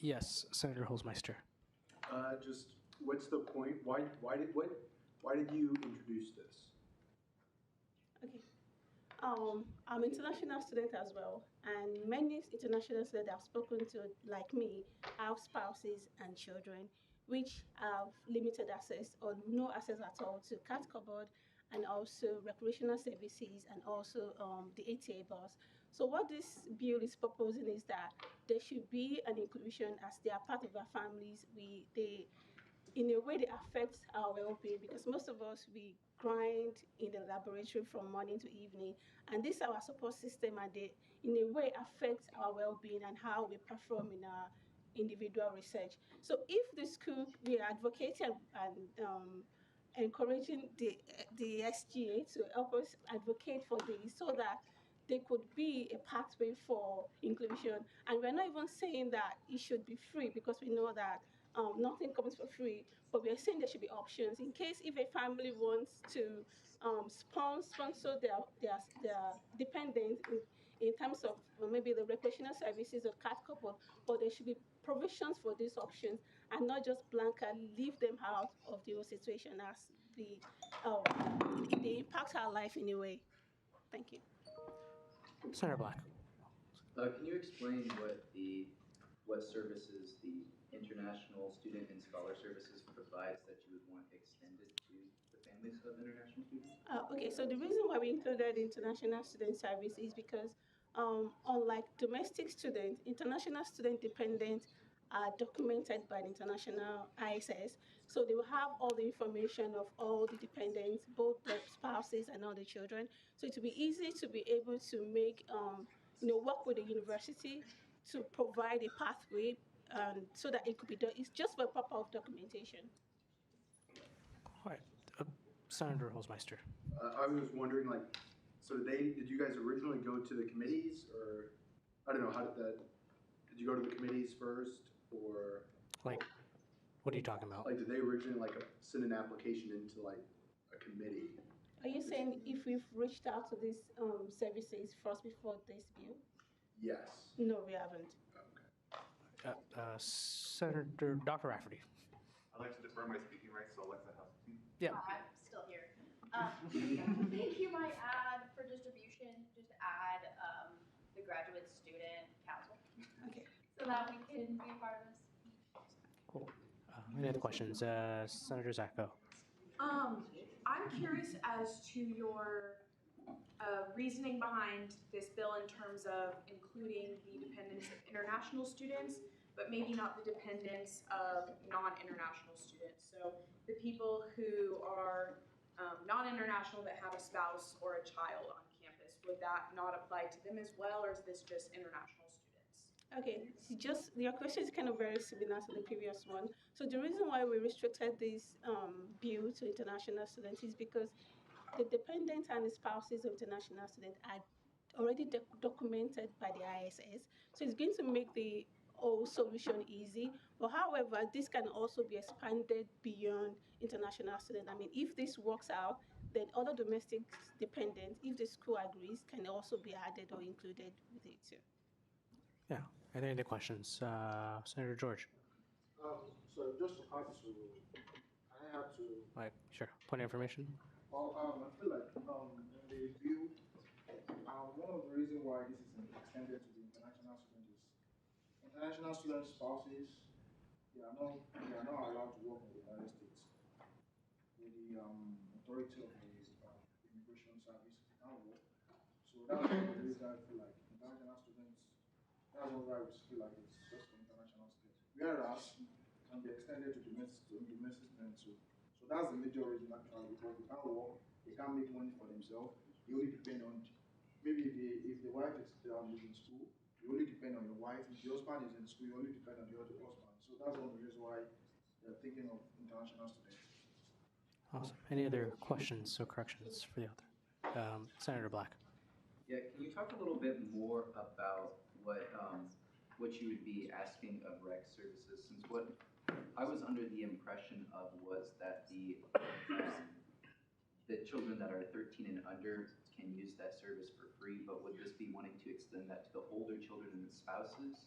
Yes, Senator Holzmeister. Just what's the point? Why did you introduce this? Okay. I'm an international student as well, and many international students I've spoken to, like me, have spouses and children, which have limited access or no access at all to cat cupboard and also recreational services and also the ATA bus. So what this bill is proposing is that there should be an inclusion as they are part of our families. They in a way they affect our well-being because most of us we grind in the laboratory from morning to evening, and this is our support system, and they in a way affect our well-being and how we perform in our individual research. So if the school we are advocating and encouraging the SGA to help us advocate for this so that there could be a pathway for inclusion. And we're not even saying that it should be free because we know that nothing comes for free, but we're saying there should be options in case if a family wants to sponsor their dependents in terms of maybe the recreational services or cat couple, but there should be provisions for these options and not just blanket leave them out of the whole situation as they impact our life in a way. Thank you. Senator Black. Can you explain what services the International Student and Scholar Services provides that you would want extended to the families of international students? Okay, so the reason why we included international student service is because unlike domestic students, international student dependents are documented by the international ISS. So they will have all the information of all the dependents, both the spouses and all the children. So it will be easy to be able to make, work with the university to provide a pathway so that it could be done. It's just for the purpose of documentation. All right. Senator Holzmeister. I was wondering, so did you guys originally go to the committees, or I don't know, did you go to the committees first, or? What are you talking about? Did they originally send an application into a committee? Are you saying if we've reached out to these services first before this bill? Yes. No, we haven't. Senator Dr. Rafferty. I'd like to defer my speaking rights to Alexa House. Yeah. I'm still here. I think you might add for distribution, just add the graduate student council. Okay. So that we can be a part of this. Cool. Any other questions? Senator Zacko. I'm curious as to your reasoning behind this bill in terms of including the dependents of international students, but maybe not the dependents of non-international students. So the people who are non-international that have a spouse or a child on campus, would that not apply to them as well, or is this just international students? Okay, your question is kind of very similar to the previous one. So the reason why we restricted this bill to international students is because the dependents and the spouses of international students are already documented by the ISS. So it's going to make the whole solution easy. But however, this can also be expanded beyond international students. I mean, if this works out, then other domestic dependents, if the school agrees, can also be added or included with it too. Yeah. Any other questions? Senator George. So just to add to, I have to. Sure. Point of information. I feel like in the bill, one of the reasons why this is extended to the international students is international student spouses, they are not allowed to work in the United States. With the authority of the immigration service, they can't work. So that's one of the reasons I feel like international students, that's one why we feel like it's just for international students. Whereas it can be extended to domestic students too. So that's the major reason actually, because they can't work, they can't make money for themselves. They only depend on, maybe if the wife is in school, you only depend on your wife. If the husband is in school, you only depend on the other husband. So that's one of the reasons why they're thinking of international students. Awesome. Any other questions or corrections for the author? Senator Black. Yeah, can you talk a little bit more about what you would be asking of rec services? Since what I was under the impression of was that the children that are 13 and under can use that service for free, but would this be wanting to extend that to the older children and the spouses?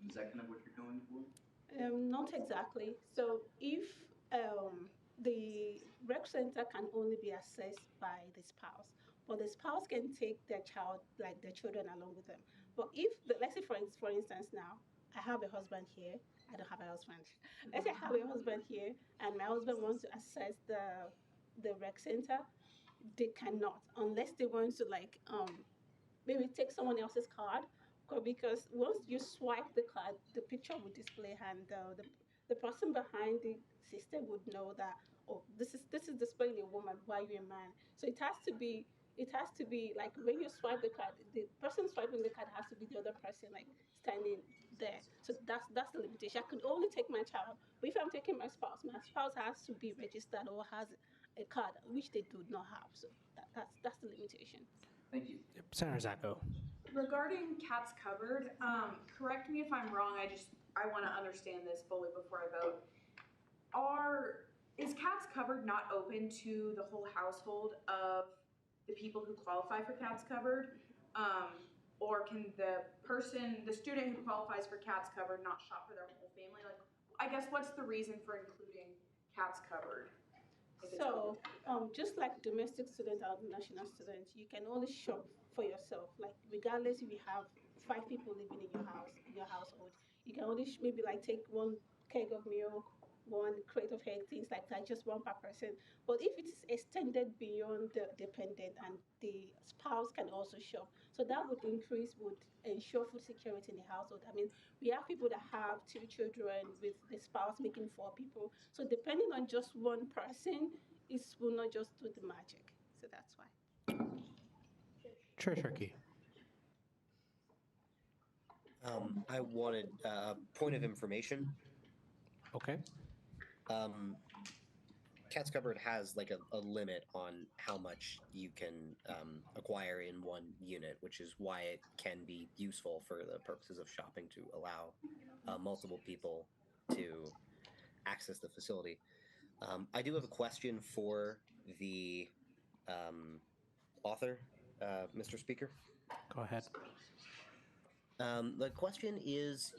Is that kind of what you're going for? Not exactly. So if the rec center can only be accessed by the spouse, but the spouse can take their child, like their children, along with them. But if, let's say for instance now, I have a husband here, I don't have a husband. Let's say I have a husband here, and my husband wants to access the rec center, they cannot unless they want to maybe take someone else's card, because once you swipe the card, the picture will display, and the person behind the system would know that, oh, this is displaying a woman, why you a man. So it has to be like when you swipe the card, the person swiping the card has to be the other person standing there. So that's the limitation. I could only take my child, but if I'm taking my spouse has to be registered or has a card, which they do not have. So that's the limitation. Thank you. Yep. Senator Zacco. Regarding cats covered, correct me if I'm wrong. I want to understand this fully before I vote. Is cats covered not open to the whole household of the people who qualify for cats covered? Or can the student who qualifies for cats covered not shop for their whole family? Like, I guess what's the reason for including cats covered? So, just like domestic students or national students, you can only shop for yourself. Like, regardless if you have 5 people living in your household, you can only maybe like take one keg of milk, one crate of egg, things like that, just one per person. But if it's extended beyond the dependent and the spouse can also shop, so that would ensure food security in the household. I mean, we have people that have 2 children with the spouse making 4 people. So depending on just one person, it will not just do the magic. So that's why. Chair Turkey. I wanted a point of information. Okay. Cats Cupboard has like a limit on how much you can acquire in one unit, which is why it can be useful for the purposes of shopping to allow multiple people to access the facility. I do have a question for the author, Mr. Speaker. Go ahead. The question is,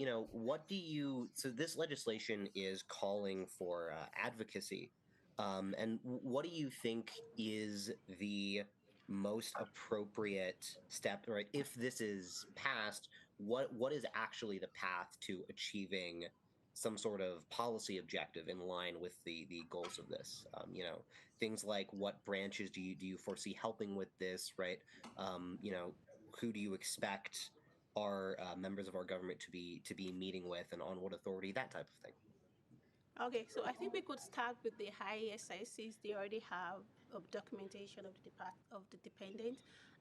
so this legislation is calling for advocacy. And what do you think is the most appropriate step, right? If this is passed, what is actually the path to achieving some sort of policy objective in line with the goals of this? Things like what branches do you foresee helping with this, right? Who do you expect are members of our government to be meeting with, and on what authority, that type of thing. Okay, so I think we could start with the high SICs. They already have documentation of the dependent,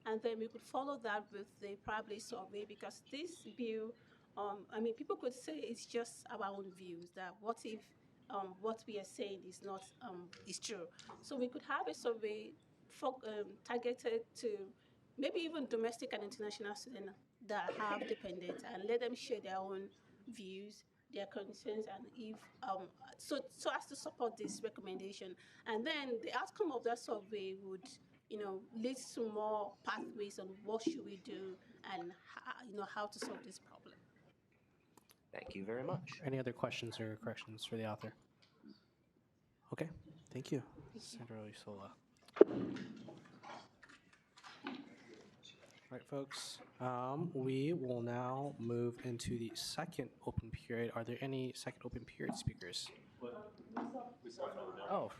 and then we could follow that with the probably survey, because this bill, I mean, people could say it's just our own views. That what if what we are saying is not is true? So we could have a survey targeted to maybe even domestic and international students that have dependents, and let them share their own views, their concerns, and if so as to support this recommendation. And then the outcome of that survey would lead to more pathways on what should we do and how to solve this problem. Thank you very much. Any other questions or corrections for the author? Okay, thank you. Senator Sola. All right, folks. We will now move into the second open period. Are there any second open period speakers? Oh,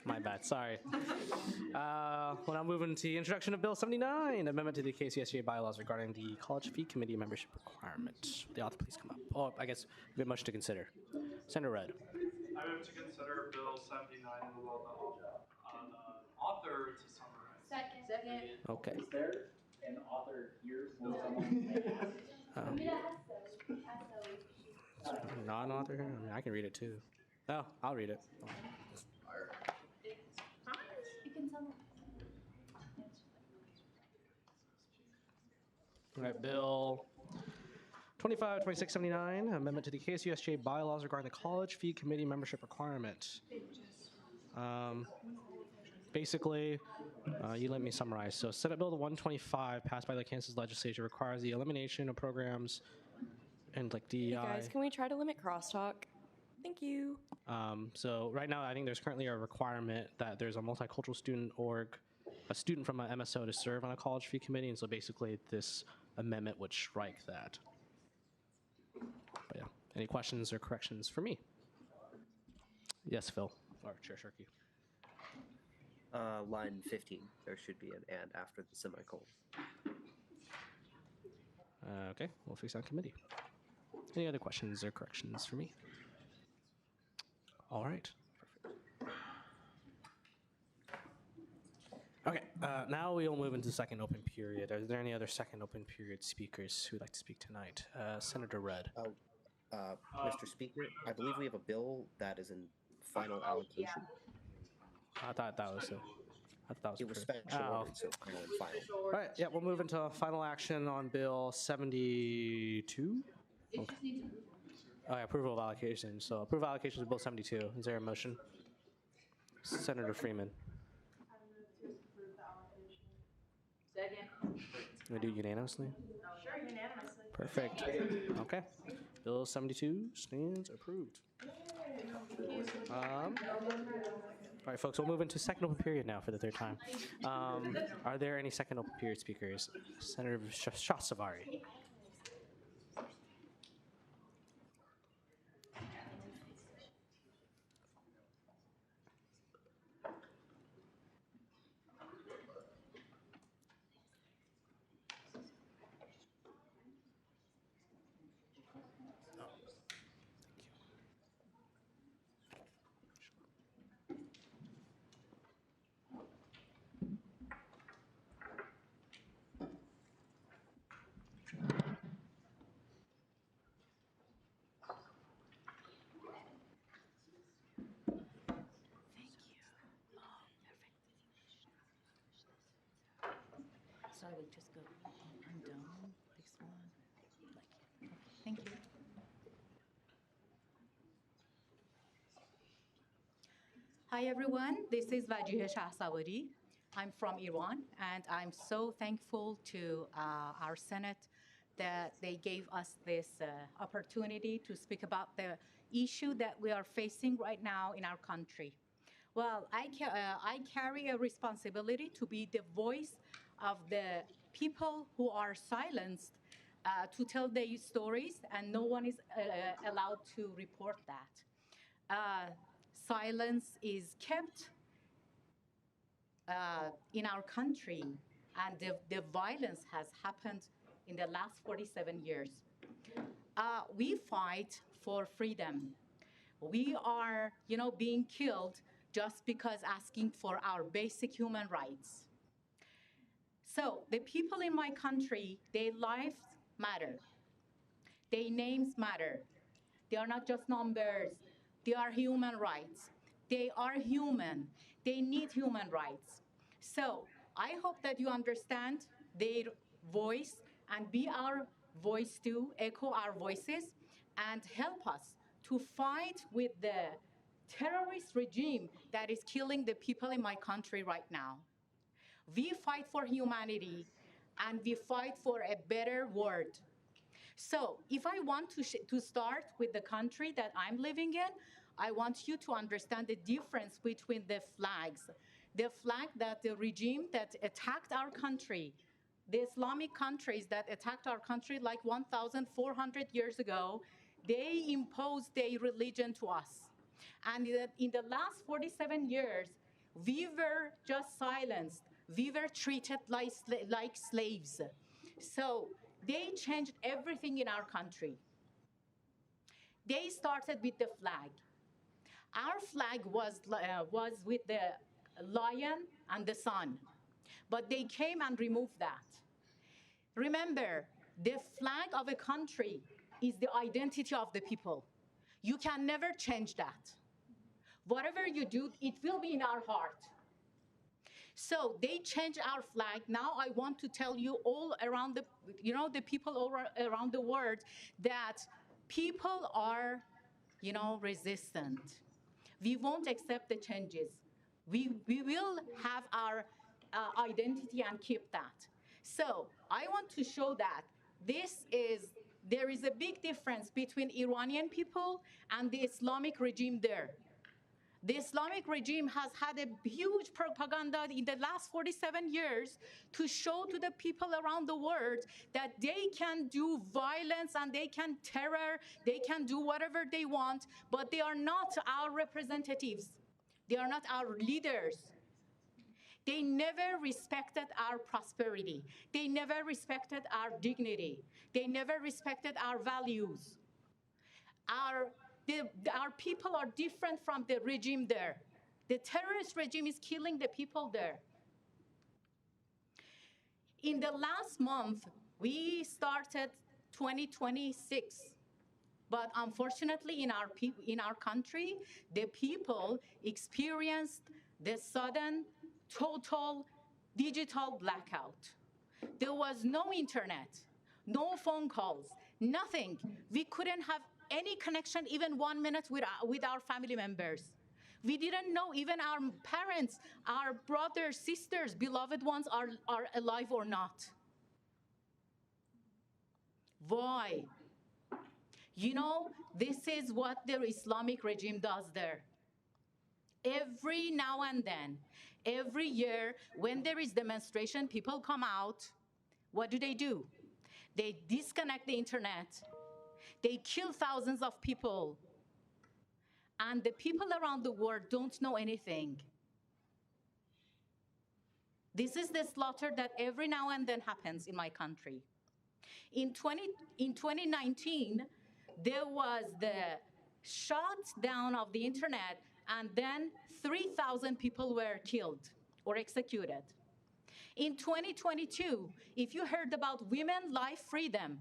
my bad. Sorry. We'll now move into the introduction of Bill 79, amendment to the KCSJ bylaws regarding the college fee committee membership requirement. The author, please come up. Oh, I guess we have much to consider. Senator Rudd. I move to consider Bill 79 and allow the author to summarize. Second. Okay. Is there an author here? Will someone Non-author here? I mean, I can read it too. Oh, I'll read it. You can tell me. All right, Bill 2679, amendment to the KSUSJ bylaws regarding the college fee committee membership requirement. Basically, you let me summarize. So Senate Bill 125, passed by the Kansas legislature, requires the elimination of programs and like DEI. Hey guys, can we try to limit crosstalk? Thank you. So right now, I think there's currently a requirement that there's a multicultural student org, a student from an MSO to serve on a college fee committee, and so basically this amendment would strike that. But yeah, any questions or corrections for me? Yes, Phil, or Chair Sharkey. Line 15, there should be an and after the semicolon. Okay, we'll fix that on committee. Any other questions or corrections for me? All right. Perfect. Okay, now we'll move into the second open period. Are there any other second open period speakers who would like to speak tonight? Senator Rudd. Mr. Speaker, I believe we have a bill that is in final allocation. I thought that was it. I thought that was It was approved. special Oh. ordered, so final. All right, yeah, we'll move into final action on Bill 72. Okay. Oh, yeah, approval of allocations. So approval of allocations of Bill 72. Is there a motion? Senator Freeman. Second. Can we do unanimously? Sure, unanimously. Perfect. Okay. Bill 72 stands approved. All right, folks, we'll move into second open period now for the third time. Are there any second open period speakers? Senator Shasavari. So I will just go undone this one. Okay, thank you. Hi everyone, this is Vajih Shahsawari. I'm from Iran, and I'm so thankful to our Senate that they gave us this opportunity to speak about the issue that we are facing right now in our country. Well, I carry a responsibility to be the voice of the people who are silenced to tell their stories, and no one is allowed to report that. Silence is kept in our country, and the violence has happened in the last 47 years. We fight for freedom. We are, being killed just because asking for our basic human rights. So the people in my country, their lives matter. Their names matter. They are not just numbers. They are human rights. They are human. They need human rights. So I hope that you understand their voice and be our voice too, echo our voices, and help us to fight with the terrorist regime that is killing the people in my country right now. We fight for humanity, and we fight for a better world. So if I want to start with the country that I'm living in, I want you to understand the difference between the flags. The flag that the regime that attacked our country, the Islamic countries that attacked our country like 1,400 years ago, they imposed their religion to us. And in the last 47 years, we were just silenced. We were treated like slaves. So they changed everything in our country. They started with the flag. Our flag was with the lion and the sun, but they came and removed that. Remember, the flag of a country is the identity of the people. You can never change that. Whatever you do, it will be in our heart. So they changed our flag. Now I want to tell you all around the people all around the world that people are, resistant. We won't accept the changes. We will have our identity and keep that. So I want to show that there is a big difference between Iranian people and the Islamic regime there. The Islamic regime has had a huge propaganda in the last 47 years to show to the people around the world that they can do violence and they can terror, they can do whatever they want, but they are not our representatives. They are not our leaders. They never respected our prosperity. They never respected our dignity. They never respected our values. Our people are different from the regime there. The terrorist regime is killing the people there. In the last month, we started 2026. But unfortunately, in our country, the people experienced the sudden total digital blackout. There was no internet, no phone calls, nothing. We couldn't have any connection even 1 minute with our family members. We didn't know even our parents, our brothers, sisters, beloved ones are alive or not. Why? You know, this is what the Islamic regime does there. Every now and then, every year, when there is demonstration, people come out. What do? They disconnect the internet. They kill thousands of people. And the people around the world don't know anything. This is the slaughter that every now and then happens in my country. In 2019, there was the shutdown of the internet, and then 3,000 people were killed or executed. In 2022, if you heard about women life freedom,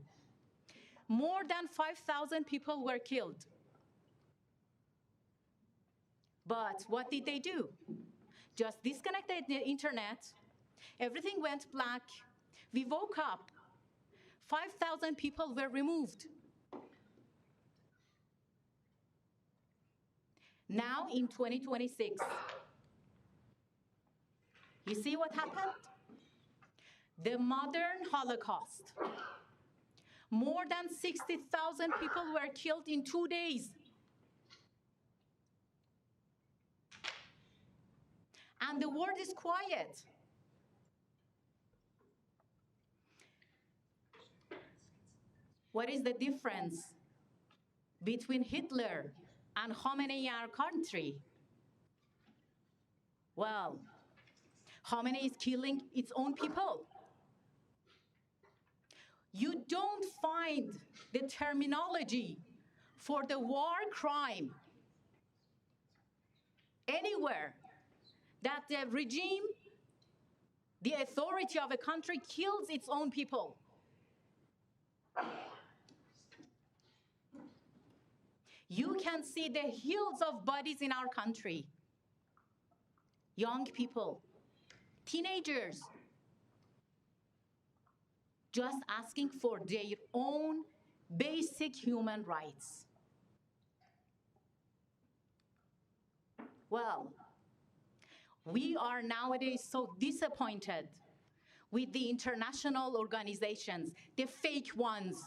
more than 5,000 people were killed. But what did they do? Just disconnected the internet. Everything went black. We woke up. 5,000 people were removed. Now in 2026, you see what happened? The modern Holocaust. More than 60,000 people were killed in 2 days. And the world is quiet. What is the difference between Hitler and Khomeini in our country? Well, Khomeini is killing its own people. You don't find the terminology for the war crime anywhere that the regime, the authority of a country kills its own people. You can see the hills of bodies in our country. Young people, teenagers, just asking for their own basic human rights. Well, we are nowadays so disappointed with the international organizations, the fake ones.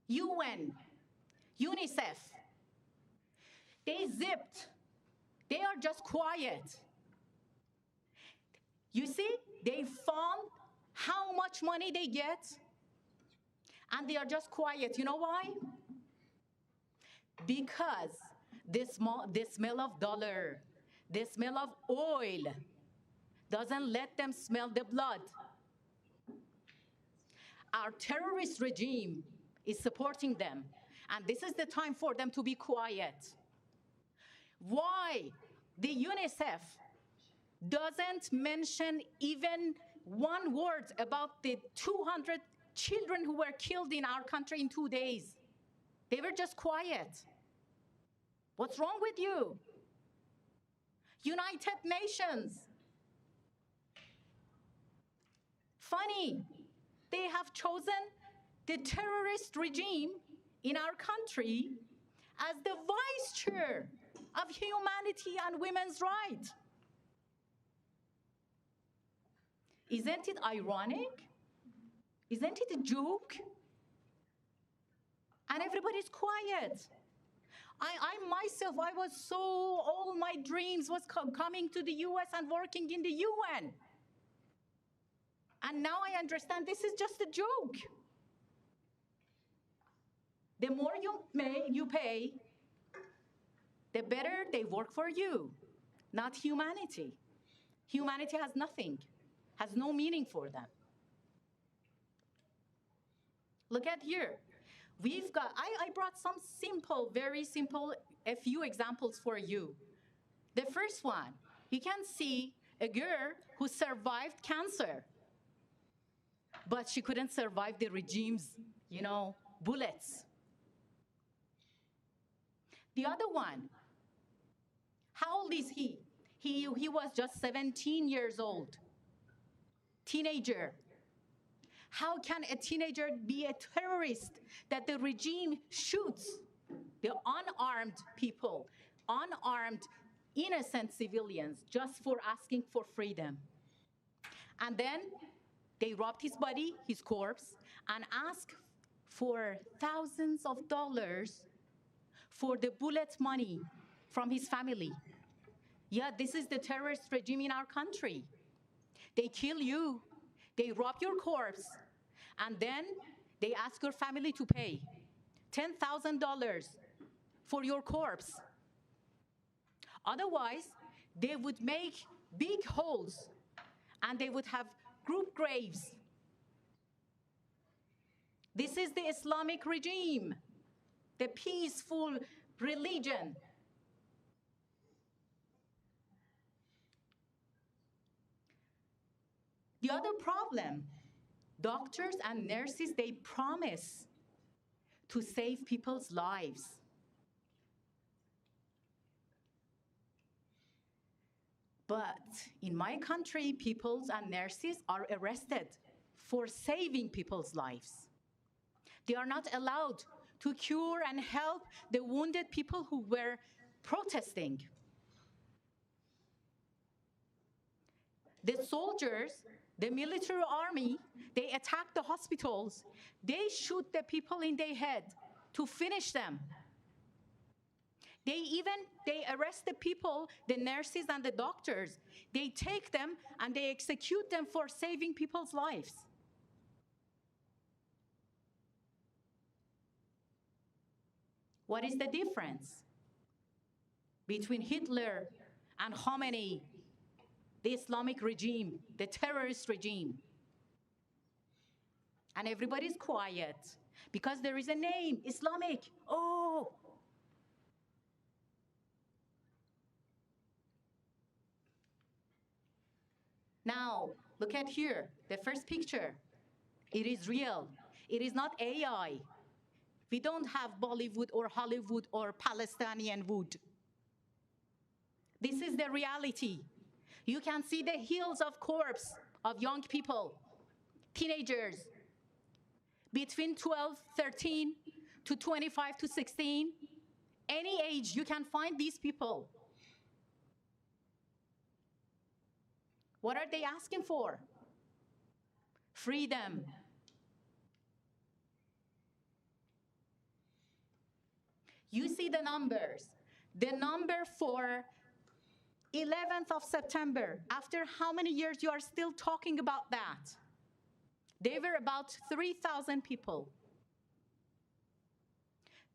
UN, UNICEF, they zipped. They are just quiet. You see, they found how much money they get, and they are just quiet. You know why? Because the smell of dollar, the smell of oil doesn't let them smell the blood. Our terrorist regime is supporting them, and this is the time for them to be quiet. Why the UNICEF doesn't mention even one word about the 200 children who were killed in our country in 2 days? They were just quiet. What's wrong with you? United Nations. Funny, they have chosen the terrorist regime in our country as the vice chair of humanity and women's rights. Isn't it ironic? Isn't it a joke? And everybody's quiet. I myself, I was so, all my dreams was coming to the US and working in the UN. And now I understand this is just a joke. The more you pay, the better they work for you, not humanity. Humanity has nothing, has no meaning for them. Look at here. We've got, I brought some simple, very simple, a few examples for you. The first one, you can see a girl who survived cancer, but she couldn't survive the regime's, bullets. The other one, how old is he? He was just 17 years old. Teenager. How can a teenager be a terrorist that the regime shoots the unarmed people, unarmed, innocent civilians just for asking for freedom? And then they robbed his body, his corpse, and asked for thousands of dollars for the bullet money from his family. Yeah, this is the terrorist regime in our country. They kill you, they rob your corpse, and then they ask your family to pay $10,000 for your corpse. Otherwise, they would make big holes and they would have group graves. This is the Islamic regime, the peaceful religion. The other problem, doctors and nurses, they promise to save people's lives. But in my country, people and nurses are arrested for saving people's lives. They are not allowed to cure and help the wounded people who were protesting. The soldiers, the military army, they attack the hospitals. They shoot the people in the head to finish them. They arrest the people, the nurses and the doctors. They take them and they execute them for saving people's lives. What is the difference between Hitler and Khomeini, the Islamic regime, the terrorist regime? And everybody's quiet because there is a name, Islamic. Oh. Now, look at here, the first picture. It is real. It is not AI. We don't have Bollywood or Hollywood or Palestinian wood. This is the reality. You can see the hills of corpse of young people, teenagers, between 12, 13 to 25 to 16. Any age, you can find these people. What are they asking for? Freedom. You see the numbers. The number for 11th of September, after how many years you are still talking about that? They were about 3,000 people.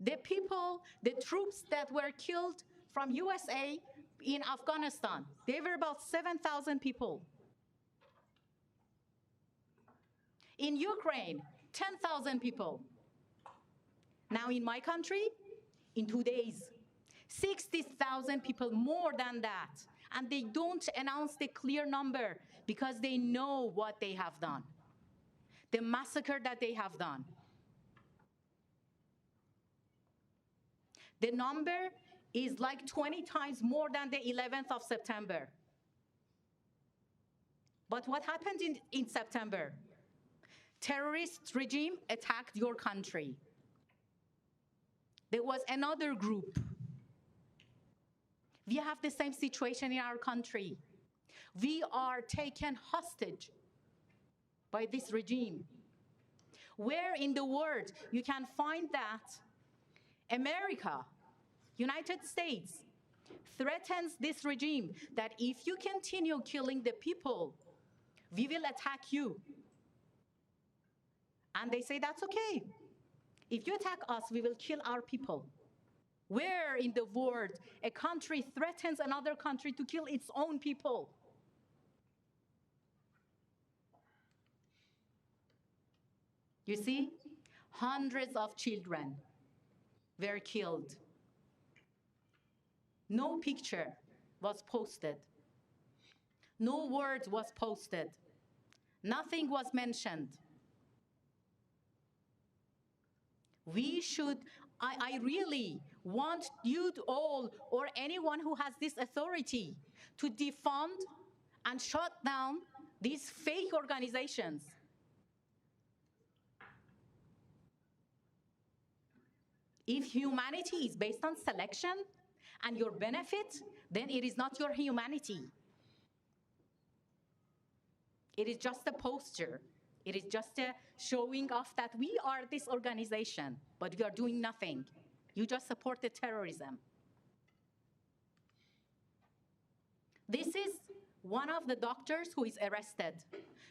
The people, the troops that were killed from USA in Afghanistan, they were about 7,000 people. In Ukraine, 10,000 people. Now in my country, in 2 days, 60,000 people, more than that. And they don't announce the clear number because they know what they have done, the massacre that they have done. The number is like 20 times more than the 11th of September. But what happened in September? Terrorist regime attacked your country. There was another group. We have the same situation in our country. We are taken hostage by this regime. Where in the world you can find that America, United States, threatens this regime that if you continue killing the people, we will attack you. And they say that's okay. If you attack us, we will kill our people. Where in the world a country threatens another country to kill its own people? You see, hundreds of children were killed. No picture was posted. No word was posted. Nothing was mentioned. We should I really want you all or anyone who has this authority to defund and shut down these fake organizations. If humanity is based on selection and your benefit, then it is not your humanity. It is just a posture. It is just a showing off that we are this organization, but we are doing nothing. You just support the terrorism. This is one of the doctors who is arrested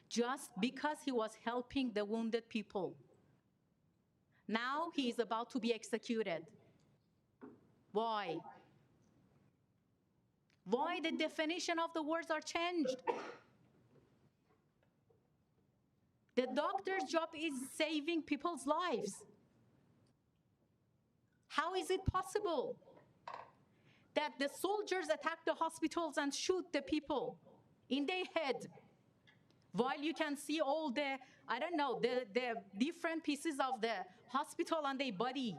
just because he was helping the wounded people. Now he is about to be executed. Why? Why the definition of the words are changed? The doctor's job is saving people's lives. How is it possible that the soldiers attack the hospitals and shoot the people in their head, while you can see all the, I don't know, the different pieces of the hospital on their body?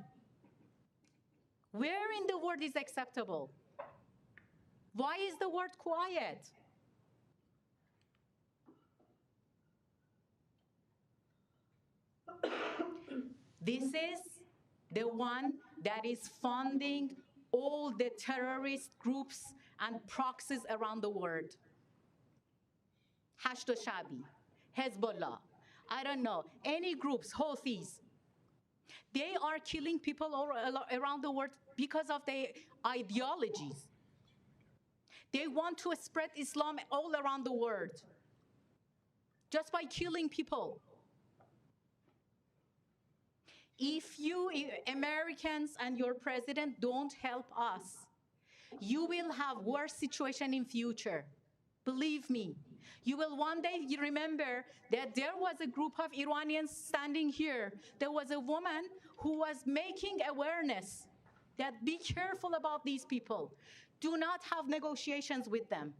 Where in the world is acceptable? Why is the word quiet? This is the one that is funding all the terrorist groups and proxies around the world. Hashd Shabi, Hezbollah, I don't know, any groups, Houthis. They are killing people all around the world because of their ideologies. They want to spread Islam all around the world just by killing people. If you Americans and your president don't help us, you will have worse situation in future. Believe me. You will one day remember that there was a group of Iranians standing here. There was a woman who was making awareness that be careful about these people. Do not have negotiations with them.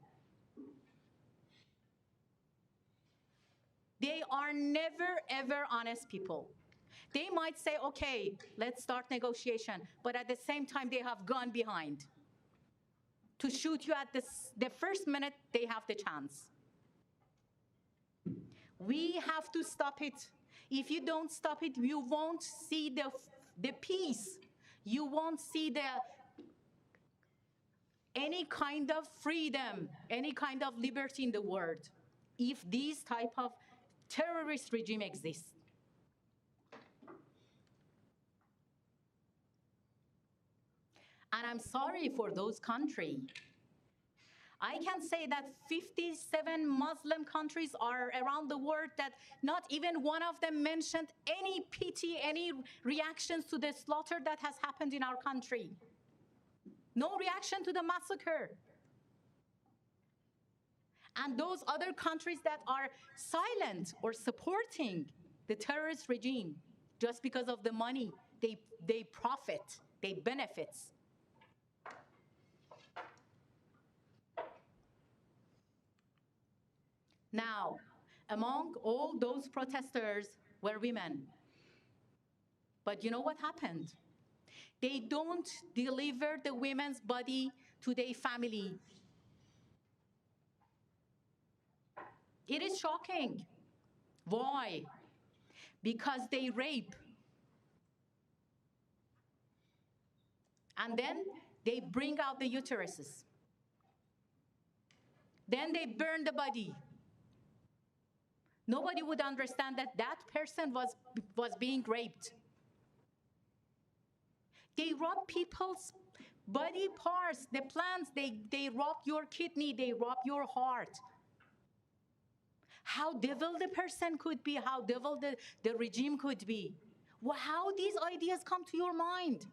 They are never, ever honest people. They might say, okay, let's start negotiation, but at the same time, they have gun behind to shoot you at the first minute they have the chance. We have to stop it. If you don't stop it, you won't see the peace. You won't see any kind of freedom, any kind of liberty in the world if this type of terrorist regime exists. And I'm sorry for those countries. I can say that 57 Muslim countries are around the world that not even one of them mentioned any pity, any reactions to the slaughter that has happened in our country. No reaction to the massacre. And those other countries that are silent or supporting the terrorist regime just because of the money they profit, they benefits. Now, among all those protesters were women. But you know what happened? They don't deliver the women's body to their family. It is shocking. Why? Because they rape. And then they bring out the uteruses. Then they burn the body. Nobody would understand that that person was being raped. They rob people's body parts, the plants, they rob your kidney, they rob your heart. How devil the person could be, how devil the regime could be. Well, how these ideas come to your mind?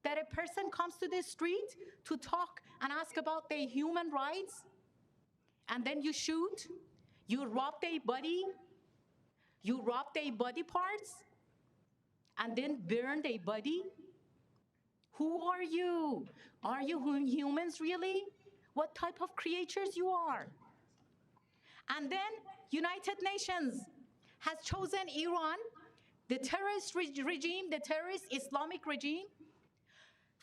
That a person comes to the street to talk and ask about their human rights, and then you shoot, you rob their body, you rob their body parts, and then burn their body? Who are you? Are you humans really? What type of creatures you are? And then United Nations has chosen Iran The terrorist regime, the terrorist Islamic regime,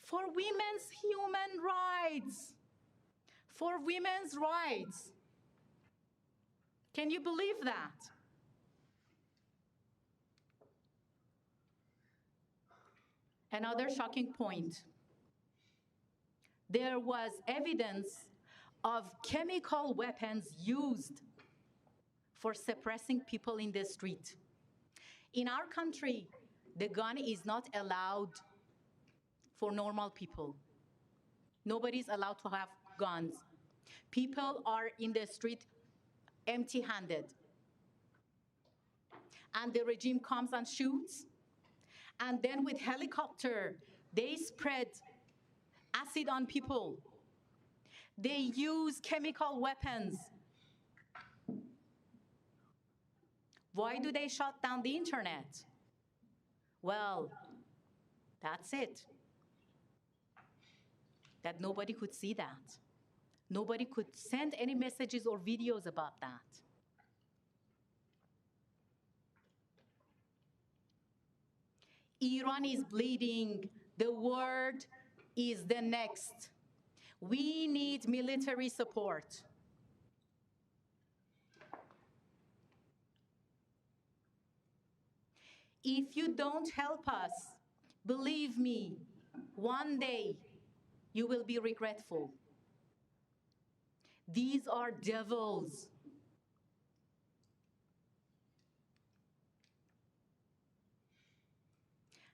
for women's human rights. For women's rights. Can you believe that? Another shocking point. There was evidence of chemical weapons used for suppressing people in the street. In our country, the gun is not allowed for normal people. Nobody's allowed to have guns. People are in the street empty-handed. And the regime comes and shoots. And then with helicopter, they spread acid on people. They use chemical weapons. Why do they shut down the internet? Well, that's it. That nobody could see that. Nobody could send any messages or videos about that. Iran is bleeding. The world is the next. We need military support. If you don't help us, believe me, one day you will be regretful. These are devils.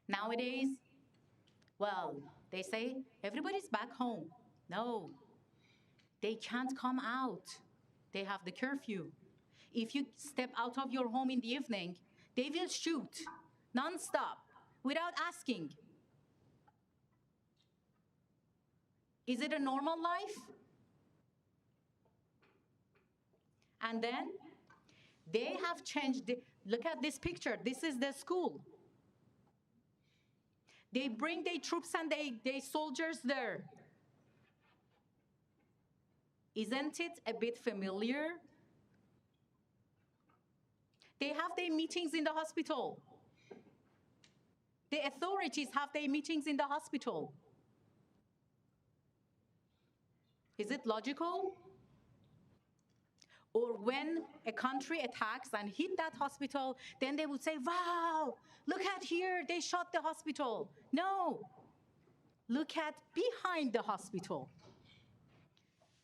Nowadays, well, they say everybody's back home. No, they can't come out. They have the curfew. If you step out of your home in the evening, they will shoot non-stop without asking. Is it a normal life? And then they have changed. Look at this picture. This is the school. They bring their troops and their soldiers there. Isn't it a bit familiar? They have their meetings in the hospital. The authorities have their meetings in the hospital. Is it logical? Or when a country attacks and hit that hospital, then they would say, wow, look at here, they shot the hospital. No, look at behind the hospital,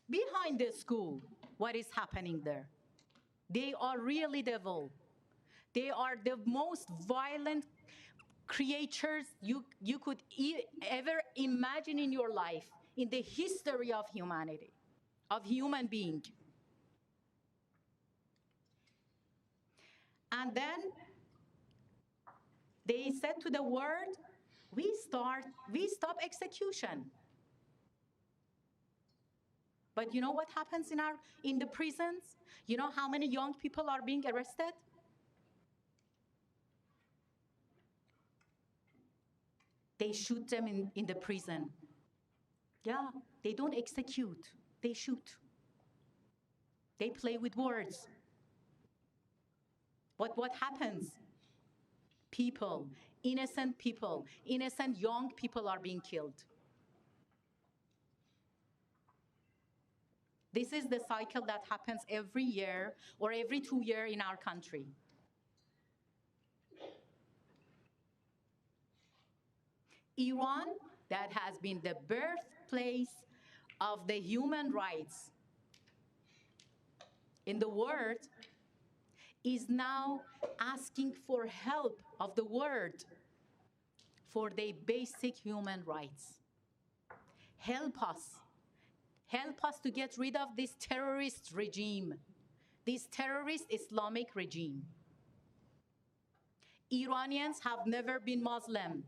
behind the school, what is happening there. They are really devil. They are the most violent creatures you could ever imagine in your life, in the history of humanity, of human being. And then they said to the world, we stop execution. But you know what happens in the prisons? You know how many young people are being arrested? They shoot them in the prison. Yeah, they don't execute, they shoot. They play with words. But what happens? People, innocent young people are being killed. This is the cycle that happens every year or every 2 years in our country. Iran, that has been the birthplace of the human rights in the world, is now asking for help of the world for their basic human rights. Help us. Help us to get rid of this terrorist regime, this terrorist Islamic regime. Iranians have never been Muslim.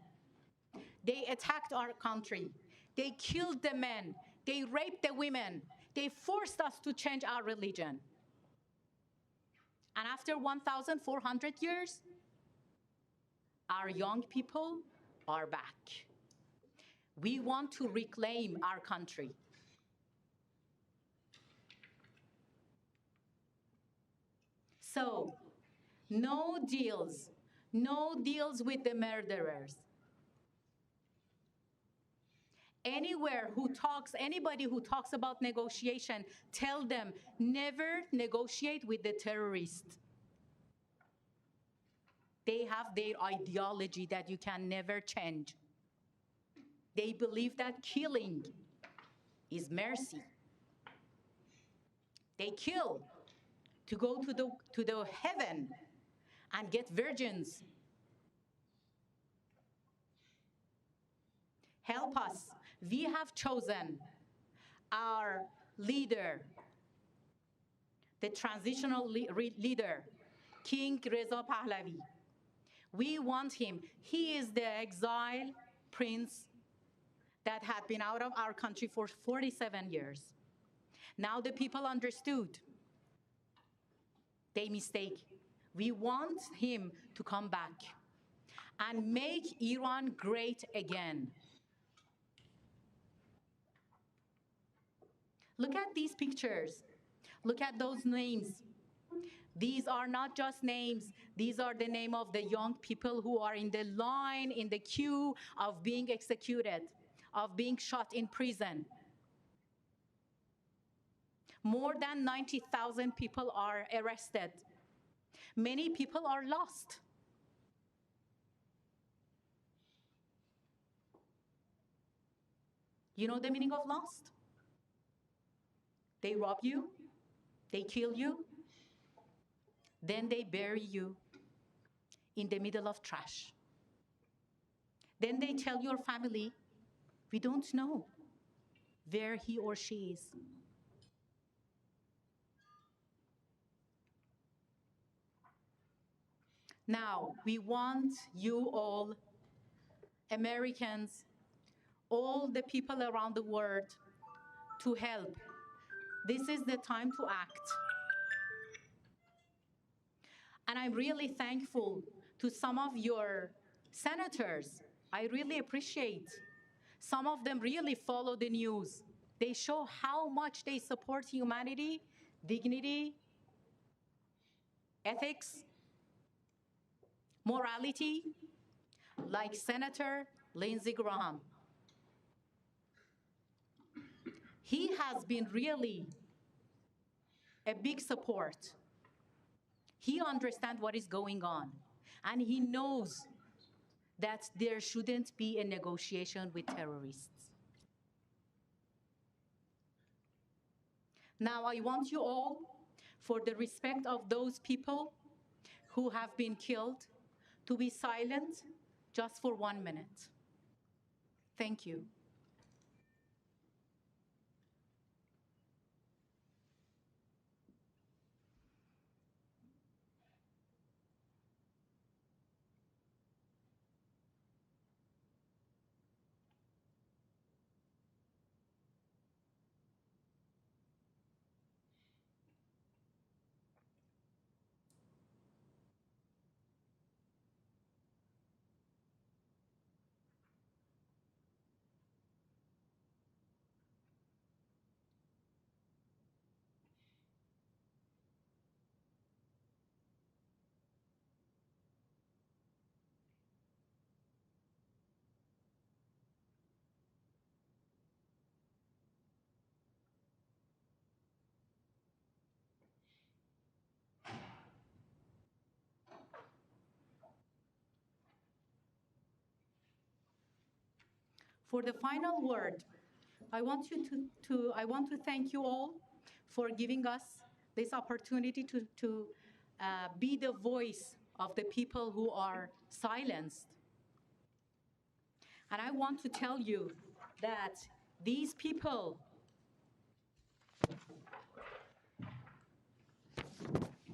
They attacked our country. They killed the men. They raped the women. They forced us to change our religion. And after 1,400 years, our young people are back. We want to reclaim our country. So, no deals, No deals with the murderers. Anybody who talks about negotiation, tell them never negotiate with the terrorists. They have their ideology that you can never change. They believe that killing is mercy. They kill to go to the heaven and get virgins. Help us. We have chosen our leader, the transitional leader, King Reza Pahlavi. We want him. He is the exile prince that had been out of our country for 47 years. Now the people understood. They mistake. We want him to come back and make Iran great again. Look at these pictures. Look at those names. These are not just names. These are the name of the young people who are in the line, in the queue of being executed, of being shot in prison. More than 90,000 people are arrested. Many people are lost. You know the meaning of lost? They rob you, they kill you, then they bury you in the middle of trash. Then they tell your family, we don't know where he or she is. Now, we want you all, Americans, all the people around the world, to help. This is the time to act. And I'm really thankful to some of your senators. I really appreciate. Some of them really follow the news. They show how much they support humanity, dignity, ethics, morality, like Senator Lindsey Graham. He has been really a big support. He understands what is going on, and he knows that there shouldn't be a negotiation with terrorists. Now, I want you all, for the respect of those people who have been killed, to be silent just for 1 minute. Thank you. For the final word, I want to thank you all for giving us this opportunity to be the voice of the people who are silenced. And I want to tell you that these people,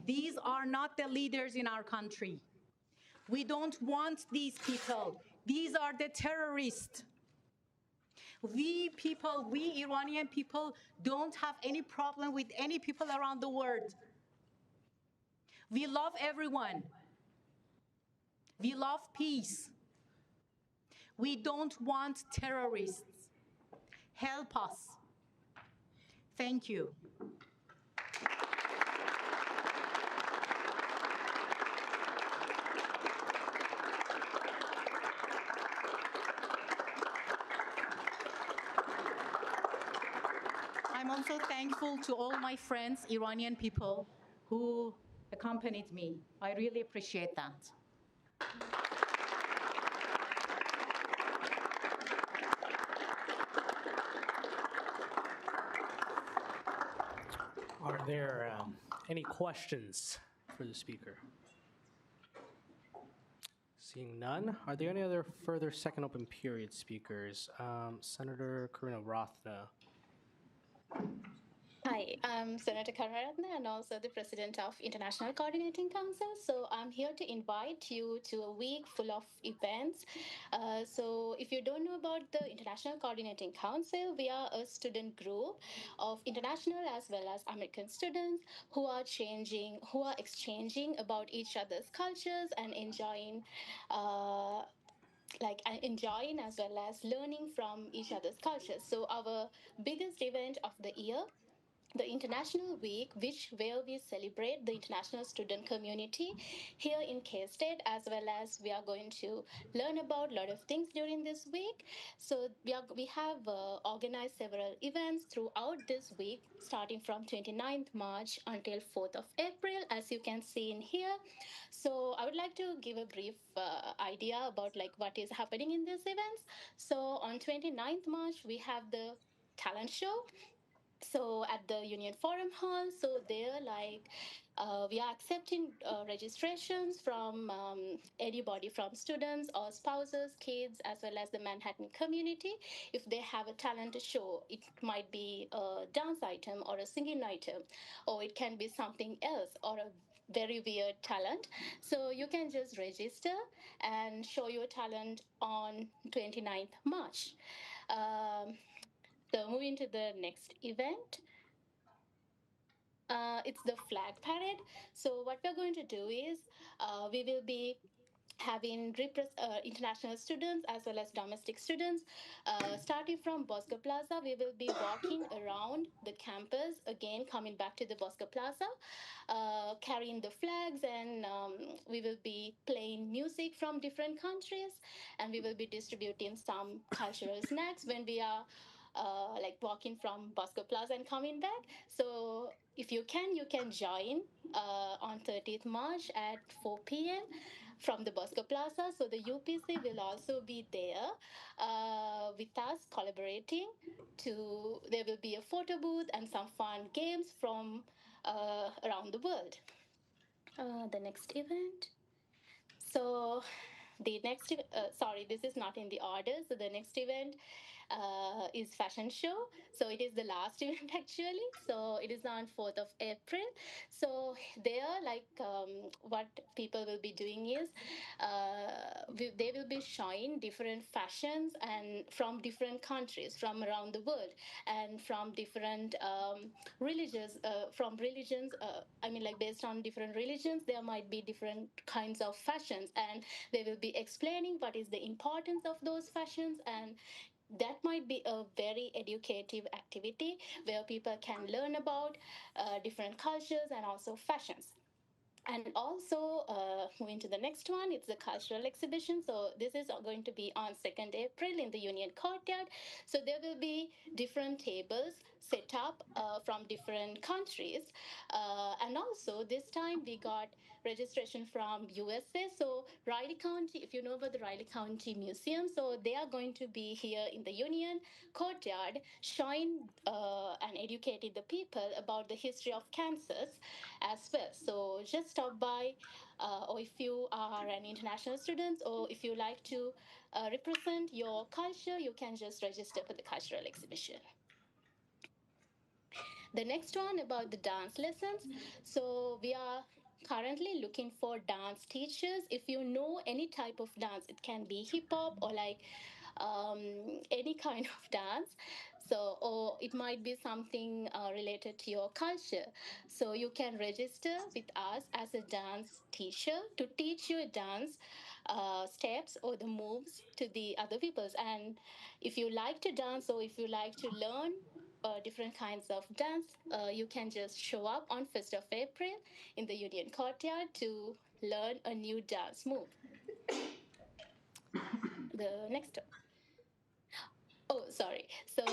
these are not the leaders in our country. We don't want these people. These are the terrorists. We people, we Iranian people, don't have any problem with any people around the world. We love everyone. We love peace. We don't want terrorists. Help us. Thank you. also thankful to all my friends, Iranian people, who accompanied me. I really appreciate that. Are there any questions for the speaker? Seeing none, are there any other further second open period speakers? Senator Karina Rothna. Hi, I'm Senator Karunaratne and also the President of International Coordinating Council. So I'm here to invite you to a week full of events. So if you don't know about the International Coordinating Council, we are a student group of international as well as American students who are exchanging about each other's cultures and enjoying enjoying as well as learning from each other's cultures. So our biggest event of the year, the International Week, where we celebrate the international student community here in K-State, as well as we are going to learn about a lot of things during this week. So we have organized several events throughout this week, starting from 29th March until 4th of April, as you can see in here. So I would like to give a brief idea about what is happening in these events. So on 29th March, we have the talent show, so at the Union Forum Hall. So there we are accepting registrations from anybody, from students or spouses, kids, as well as the Manhattan community. If they have a talent to show, it might be a dance item or a singing item, or it can be something else, or a very weird talent. So you can just register and show your talent on 29th March. So moving to the next event. It's the flag parade. So what we're going to do is we will be having international students as well as domestic students. Starting from Bosco Plaza, we will be walking around the campus, again coming back to the Bosco Plaza, carrying the flags, and we will be playing music from different countries, and we will be distributing some cultural snacks when we are walking from Bosco Plaza and coming back. So if you can join on 30th March at 4 p.m. from the Bosco Plaza. So the UPC will also be there with us collaborating. There will be a photo booth and some fun games from around the world. The next event. So the next, sorry, this is not in the order. So the next event is fashion show. So it is the last event actually. So it is on 4th of April. So there, what people will be doing is they will be showing different fashions and from different countries from around the world, and from different religions, based on different religions, there might be different kinds of fashions, and they will be explaining what is the importance of those fashions, and that might be a very educative activity where people can learn about different cultures and also fashions. And also, moving to the next one, it's the cultural exhibition. So this is going to be on 2nd April in the Union Courtyard. So there will be different tables set up from different countries. And also this time we got registration from USA. So Riley County, if you know about the Riley County Museum, so they are going to be here in the Union Courtyard showing and educating the people about the history of Kansas as well. So just stop by, or if you are an international student, or if you like to represent your culture, you can just register for the cultural exhibition. The next one about the dance lessons. So we are currently looking for dance teachers. If you know any type of dance, it can be hip hop or any kind of dance. So, or it might be something related to your culture. So you can register with us as a dance teacher to teach you dance steps or the moves to the other peoples. And if you like to dance, or if you like to learn different kinds of dance, you can just show up on 1st of April in the Union Courtyard to learn a new dance move. The next. Oh, sorry. So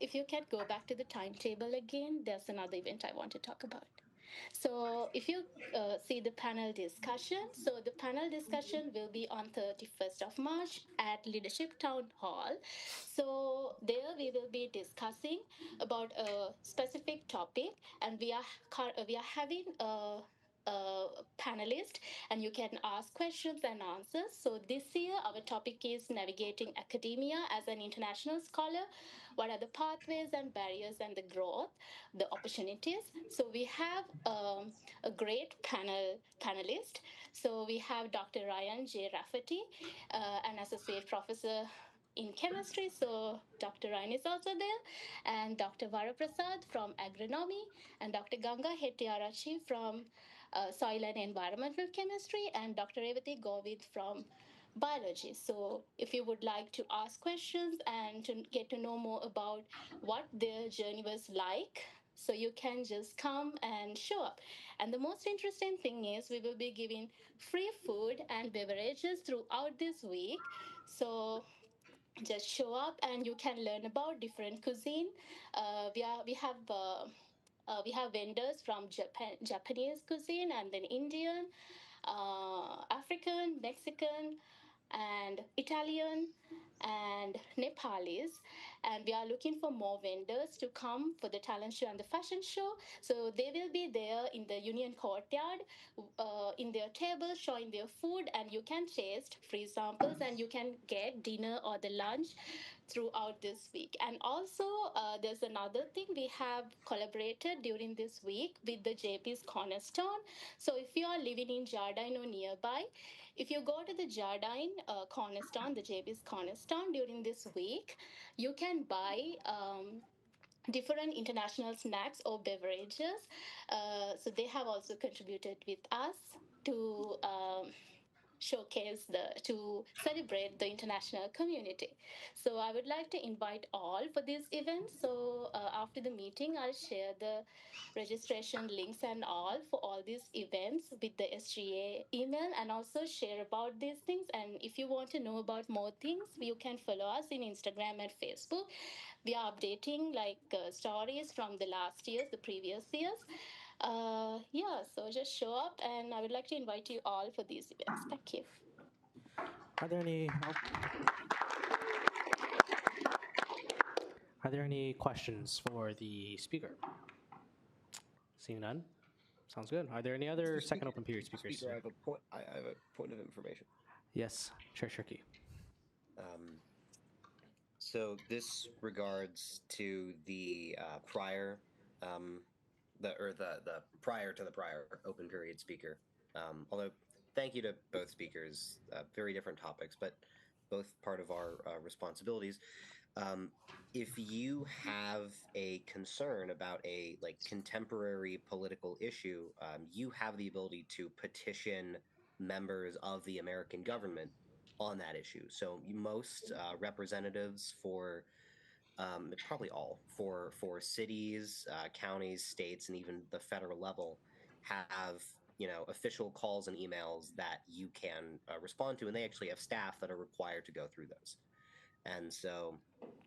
if you can go back to the timetable again, there's another event I want to talk about. So if you see the panel discussion, so the panel discussion will be on 31st of March at Leadership Town Hall. So there we will be discussing about a specific topic, and we are having a panelist, and you can ask questions and answers. So this year our topic is navigating academia as an international scholar. What are the pathways and barriers and the growth, the opportunities? So we have a great panelist. So we have Dr. Ryan J. Rafferty, an associate professor in chemistry. So Dr. Ryan is also there, and Dr. Varaprasad from agronomy, and Dr. Ganga Hettiarachi from soil and environmental chemistry, and Dr. Revati Govind from biology. So if you would like to ask questions and to get to know more about what their journey was like, so you can just come and show up. And the most interesting thing is we will be giving free food and beverages throughout this week. So just show up and you can learn about different cuisine. We have vendors from Japanese cuisine, and then Indian, African, Mexican, and Italian, and Nepalese. And we are looking for more vendors to come for the talent show and the fashion show. So they will be there in the Union Courtyard, in their table, showing their food, and you can taste free samples, and you can get dinner or the lunch throughout this week. And also, there's another thing, we have collaborated during this week with the JP's Cornerstone. So if you are living in Jardine or nearby, if you go to the Jardine Cornerstone, the JP's Cornerstone during this week, you can buy different international snacks or beverages. So they have also contributed with us to showcase to celebrate the international community. So I would like to invite all for this event. So after the meeting, I'll share the registration links and all for all these events with the SGA email, and also share about these things. And if you want to know about more things, you can follow us in Instagram and Facebook. We are updating like stories from the last years, the previous years. Yeah, so just show up, and I would like to invite you all for these events. Thank you. Are there any questions for the speaker? Seeing none. Sounds good. Are there any other second open period speakers? Speaker, I have a point of information. Yes, Chair Shirky. So this regards to the prior, the prior to the prior open period speaker. Although, thank you to both speakers. Very different topics, but both part of our responsibilities. If you have a concern about a contemporary political issue, you have the ability to petition members of the American government on that issue. So most representatives for probably all for cities, counties, states, and even the federal level have official calls and emails that you can respond to, and they actually have staff that are required to go through those. And so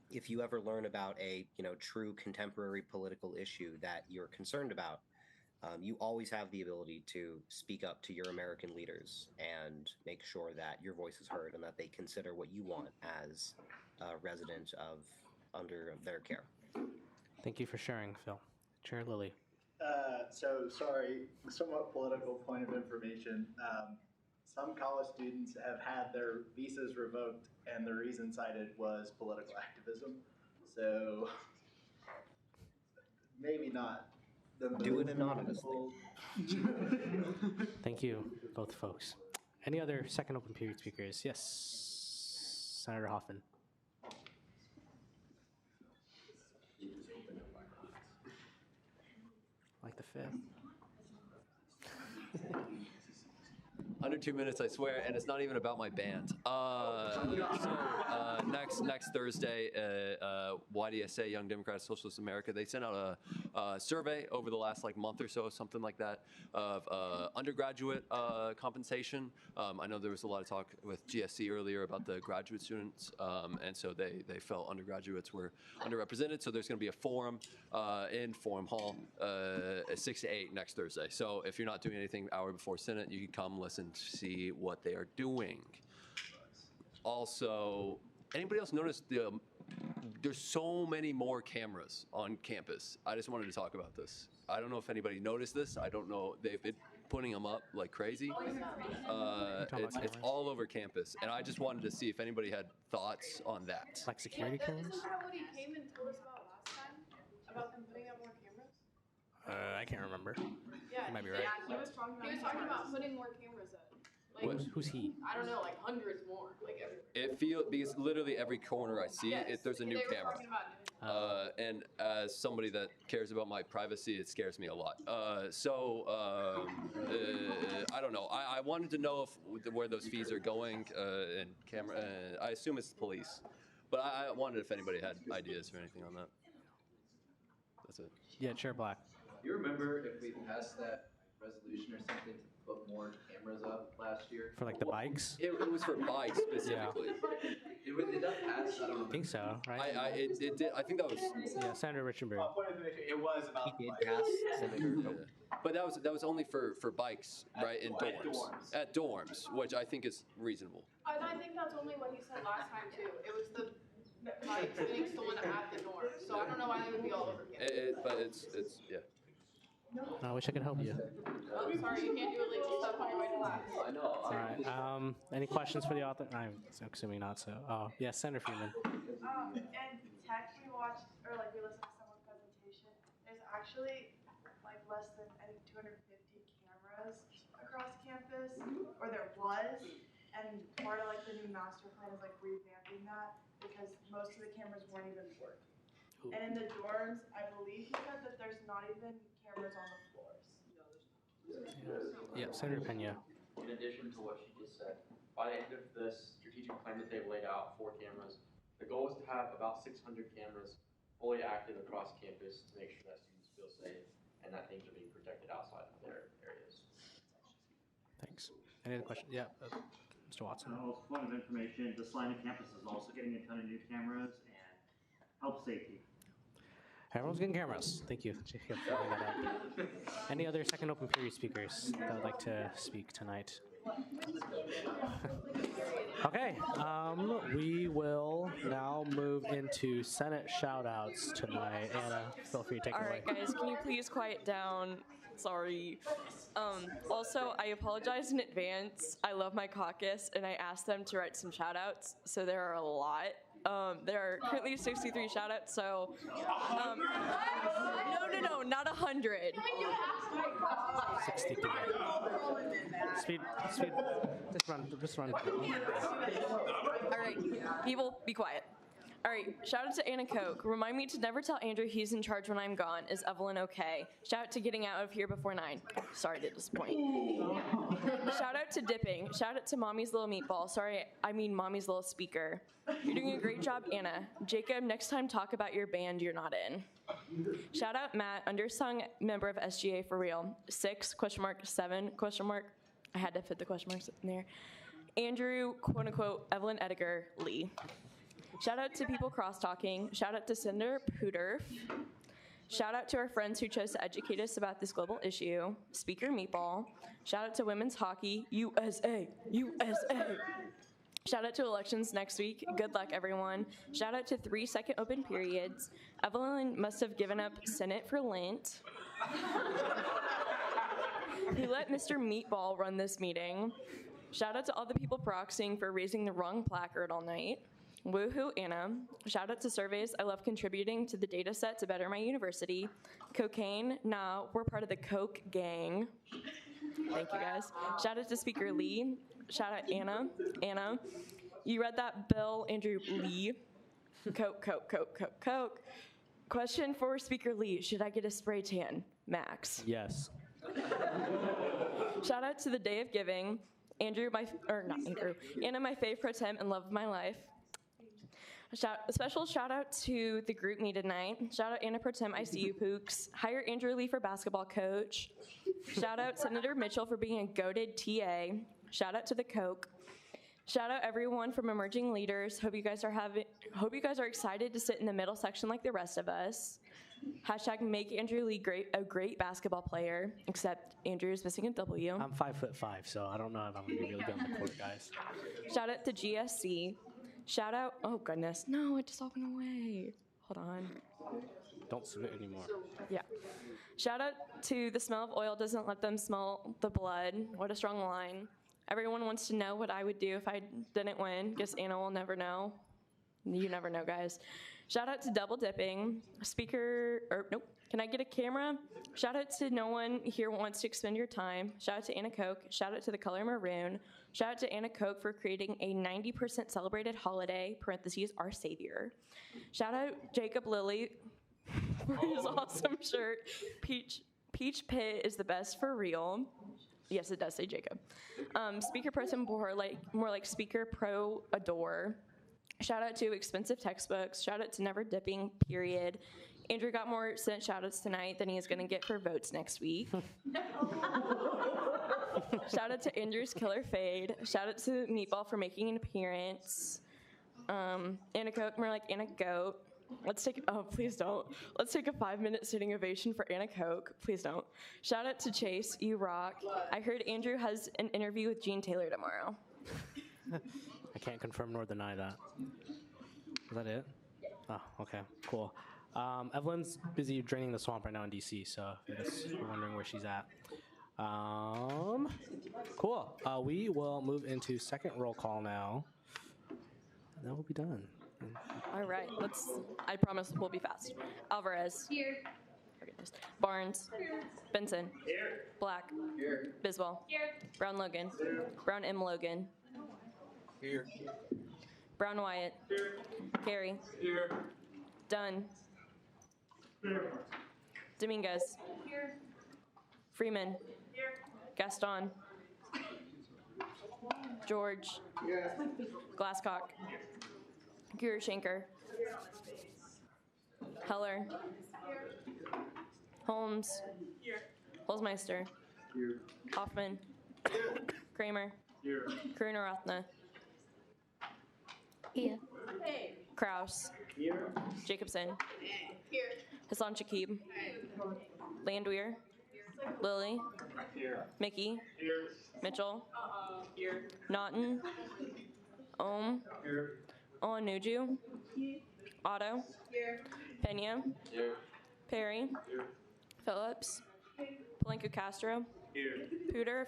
if you ever learn about a true contemporary political issue that you're concerned about, you always have the ability to speak up to your American leaders and make sure that your voice is heard and that they consider what you want as a resident under their care. Thank you for sharing, Phil. Chair Lilly. So sorry, somewhat political point of information. Some college students have had their visas revoked, and the reason cited was political activism. So maybe not. Do it anonymously. Thank you, both folks. Any other second open period speakers? Yes, Senator Hoffman. Like the fifth. Under 2 minutes, I swear, and it's not even about my band. Next Thursday, YDSA, Young Democratic Socialist America, they sent out a survey over the last like month or so, something like that, of undergraduate compensation. I know there was a lot of talk with GSC earlier about the graduate students, and so they felt undergraduates were underrepresented. So there's going to be a forum in Forum Hall at 6 to 8 next Thursday. So if you're not doing anything hour before Senate, you can come listen to see what they are doing. Also, anybody else notice there's so many more cameras on campus? I just wanted to talk about this. I don't know if anybody noticed this. I don't know. They've been putting them up like crazy. It's all over campus. And I just wanted to see if anybody had thoughts on that. Like security cameras? Isn't that what he came and told us about last time? About them putting up more cameras? I can't remember. Yeah, You might be right. yeah, he was talking about putting more cameras up. Like, Who's he? I don't know, like hundreds more, like everywhere. It feels, because literally every corner I see, Yes, there's a new they were camera. talking about doing And as somebody that cares about my privacy, it scares me a lot. I don't know. I wanted to know where those fees are going, and camera. I assume it's the police, but I wondered if anybody had ideas or anything on that. That's it. Yeah, Chair Black. Do you remember if we passed that resolution or something to put more cameras up last year? For like the bikes? It was for bikes specifically. Did that pass? I don't know. I think so, right? It did. I think that was. Yeah, Senator Richenberg. It was about. He did pass Senator. But that was only for bikes, right? In dorms. At dorms, which I think is reasonable. And I think that's only what he said last time too. It was the bikes getting stolen at the dorm. So I don't know why they would be all over campus. But it's yeah. I wish I could help you. Oh, sorry, you can't do illegal stuff on your way to class. I know. All right. Any questions for the author? I'm assuming not. So, yes, Senator Freeman. And tech, we watched or we listened to someone's presentation. There's actually like less than I think 250 cameras across campus, or there was. And part of like the new master plan is like revamping that because most of the cameras weren't even working. And in the dorms, I believe he said that there's not even cameras on the floors. Yeah, Senator Pena. In addition to what she just said, by the end of this strategic plan that they've laid out for cameras, the goal is to have about 600 cameras fully active across campus to make sure that students feel safe and that things are being protected outside of their areas. Thanks. Any other questions? Yeah, Mr. Watson. Point of information, the Salina campus is also getting a ton of new cameras and help safety. Everyone's getting cameras. Thank you. For pointing that out. Any other second open period speakers that would like to speak tonight? Okay, we will now move into Senate shout-outs tonight. Anna, feel free to take it away. All right, guys, can you please quiet down? Sorry. Also, I apologize in advance. I love my caucus, and I asked them to write some shout-outs, so there are a lot. There are currently 63 shout-outs, so no, not 100. 63. Speed. Just run. All right, people, be quiet. All right, shout out to Anna Koch. Remind me to never tell Andrew he's in charge when I'm gone. Is Evelyn okay? Shout out to getting out of here before 9. Sorry to disappoint. Shout out to dipping. Shout out to Mommy's Little Meatball. Sorry, I mean Mommy's Little Speaker. You're doing a great job, Anna. Jacob, next time talk about your band you're not in. Shout out Matt, undersung member of SGA for real. 6, 7, I had to fit the question marks in there. Andrew, quote unquote, Evelyn Edgar Lee. Shout out to people cross-talking. Shout out to Senator Pooter. Shout out to our friends who chose to educate us about this global issue. Speaker Meatball. Shout out to women's hockey. USA. USA. Shout out to elections next week. Good luck, everyone. Shout out to 3 second open periods. Evelyn must have given up Senate for Lent. Who let Mr. Meatball run this meeting. Shout out to all the people proxying for raising the wrong placard all night. Woohoo, Anna. Shout out to surveys. I love contributing to the data set to better my university. Cocaine, nah, we're part of the Coke gang. Thank you, guys. Shout out to Speaker Lee. Shout out Anna. Anna, you read that bill, Andrew Lee. Coke. Question for Speaker Lee. Should I get a spray tan? Max. Yes. Shout out to the Day of Giving. Anna, my fave pro tem and love of my life. Special shout out to the group me tonight. Shout out Anna Protem ICU Pooks. Hire Andrew Lee for basketball coach. Shout out Senator Mitchell for being a goated TA. Shout out to the Coke. Shout out everyone from Emerging Leaders. Hope you guys are excited to sit in the middle section like the rest of us. Hashtag make Andrew Lee a great basketball player, except Andrew's missing a W. I'm 5'5", so I don't know if I'm gonna be really good on the court, guys. Shout out to GSC. Shout out, oh goodness, no, it just all went away. Hold on. Don't submit anymore. Yeah. Shout out to the smell of oil doesn't let them smell the blood. What a strong line. Everyone wants to know what I would do if I didn't win. Guess Anna will never know. You never know, guys. Shout out to Double Dipping. Nope. Can I get a camera? Shout out to no one here wants to expend your time. Shout out to Anna Koch. Shout out to the color maroon. Shout out to Anna Koch for creating a 90% celebrated holiday, parentheses, our savior. Shout out Jacob Lilly for his awesome shirt. Peach Pit is the best for real. Yes, it does say Jacob. Speaker Person more like Speaker Pro Adore. Shout out to expensive textbooks. Shout out to Never Dipping, period. Andrew got more sent shout outs tonight than he is going to get for votes next week. Shout out to Andrew's Killer Fade. Shout out to Meatball for making an appearance. Anna Koch, more like Anna Goat. Please don't. Let's take a 5-minute sitting ovation for Anna Koch. Please don't. Shout out to Chase, you rock. I heard Andrew has an interview with Gene Taylor tomorrow. I can't confirm nor deny that. Is that it? Oh, okay, cool. Evelyn's busy draining the swamp right now in DC, so if you're wondering where she's at. Cool. We will move into second roll call now. And that will be done. All right, I promise we'll be fast. Alvarez. Here. Barnes. Benson. Here. Black. Here. Biswell. Here. Brown Logan. Brown M. Logan. Here. Brown Wyatt. Here. Carey. Here. Dunn. Here. Dominguez. Here. Freeman. Here. Gaston. George. Yes. Glasscock. Gurushankar. Heller. Holmes. Holzmeister. Hoffman. Kramer. Karunaratne. Here. Kraus. Jacobson. Here. Hassan Shakib. Landwehr. Lilly. Mickey. Mitchell. Here. Naughton. Ohm. Oanuju. Otto. Here. Pena. Perry. Phillips. Palenko Castro. Pooter.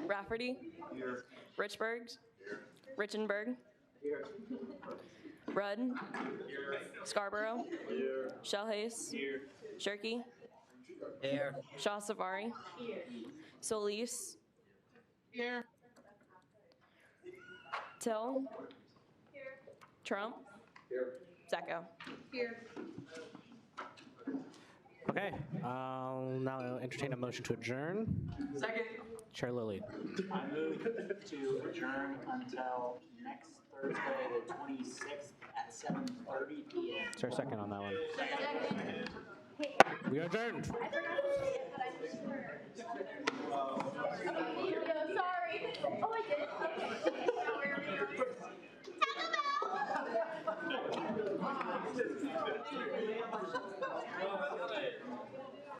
Rafferty. Richburg. Richenberg. Rudd. Scarborough. Shellhace. Shirky. Here. Shah Savari. Solis. Here. Till. Trump. Zacco. Here. Okay, I'll now entertain a motion to adjourn. Second. Chair Lilly. I move to adjourn until next Thursday, the 26th at 7:30 p.m. Is there a second on that one? Second. We are adjourned. I forgot to say it, but I just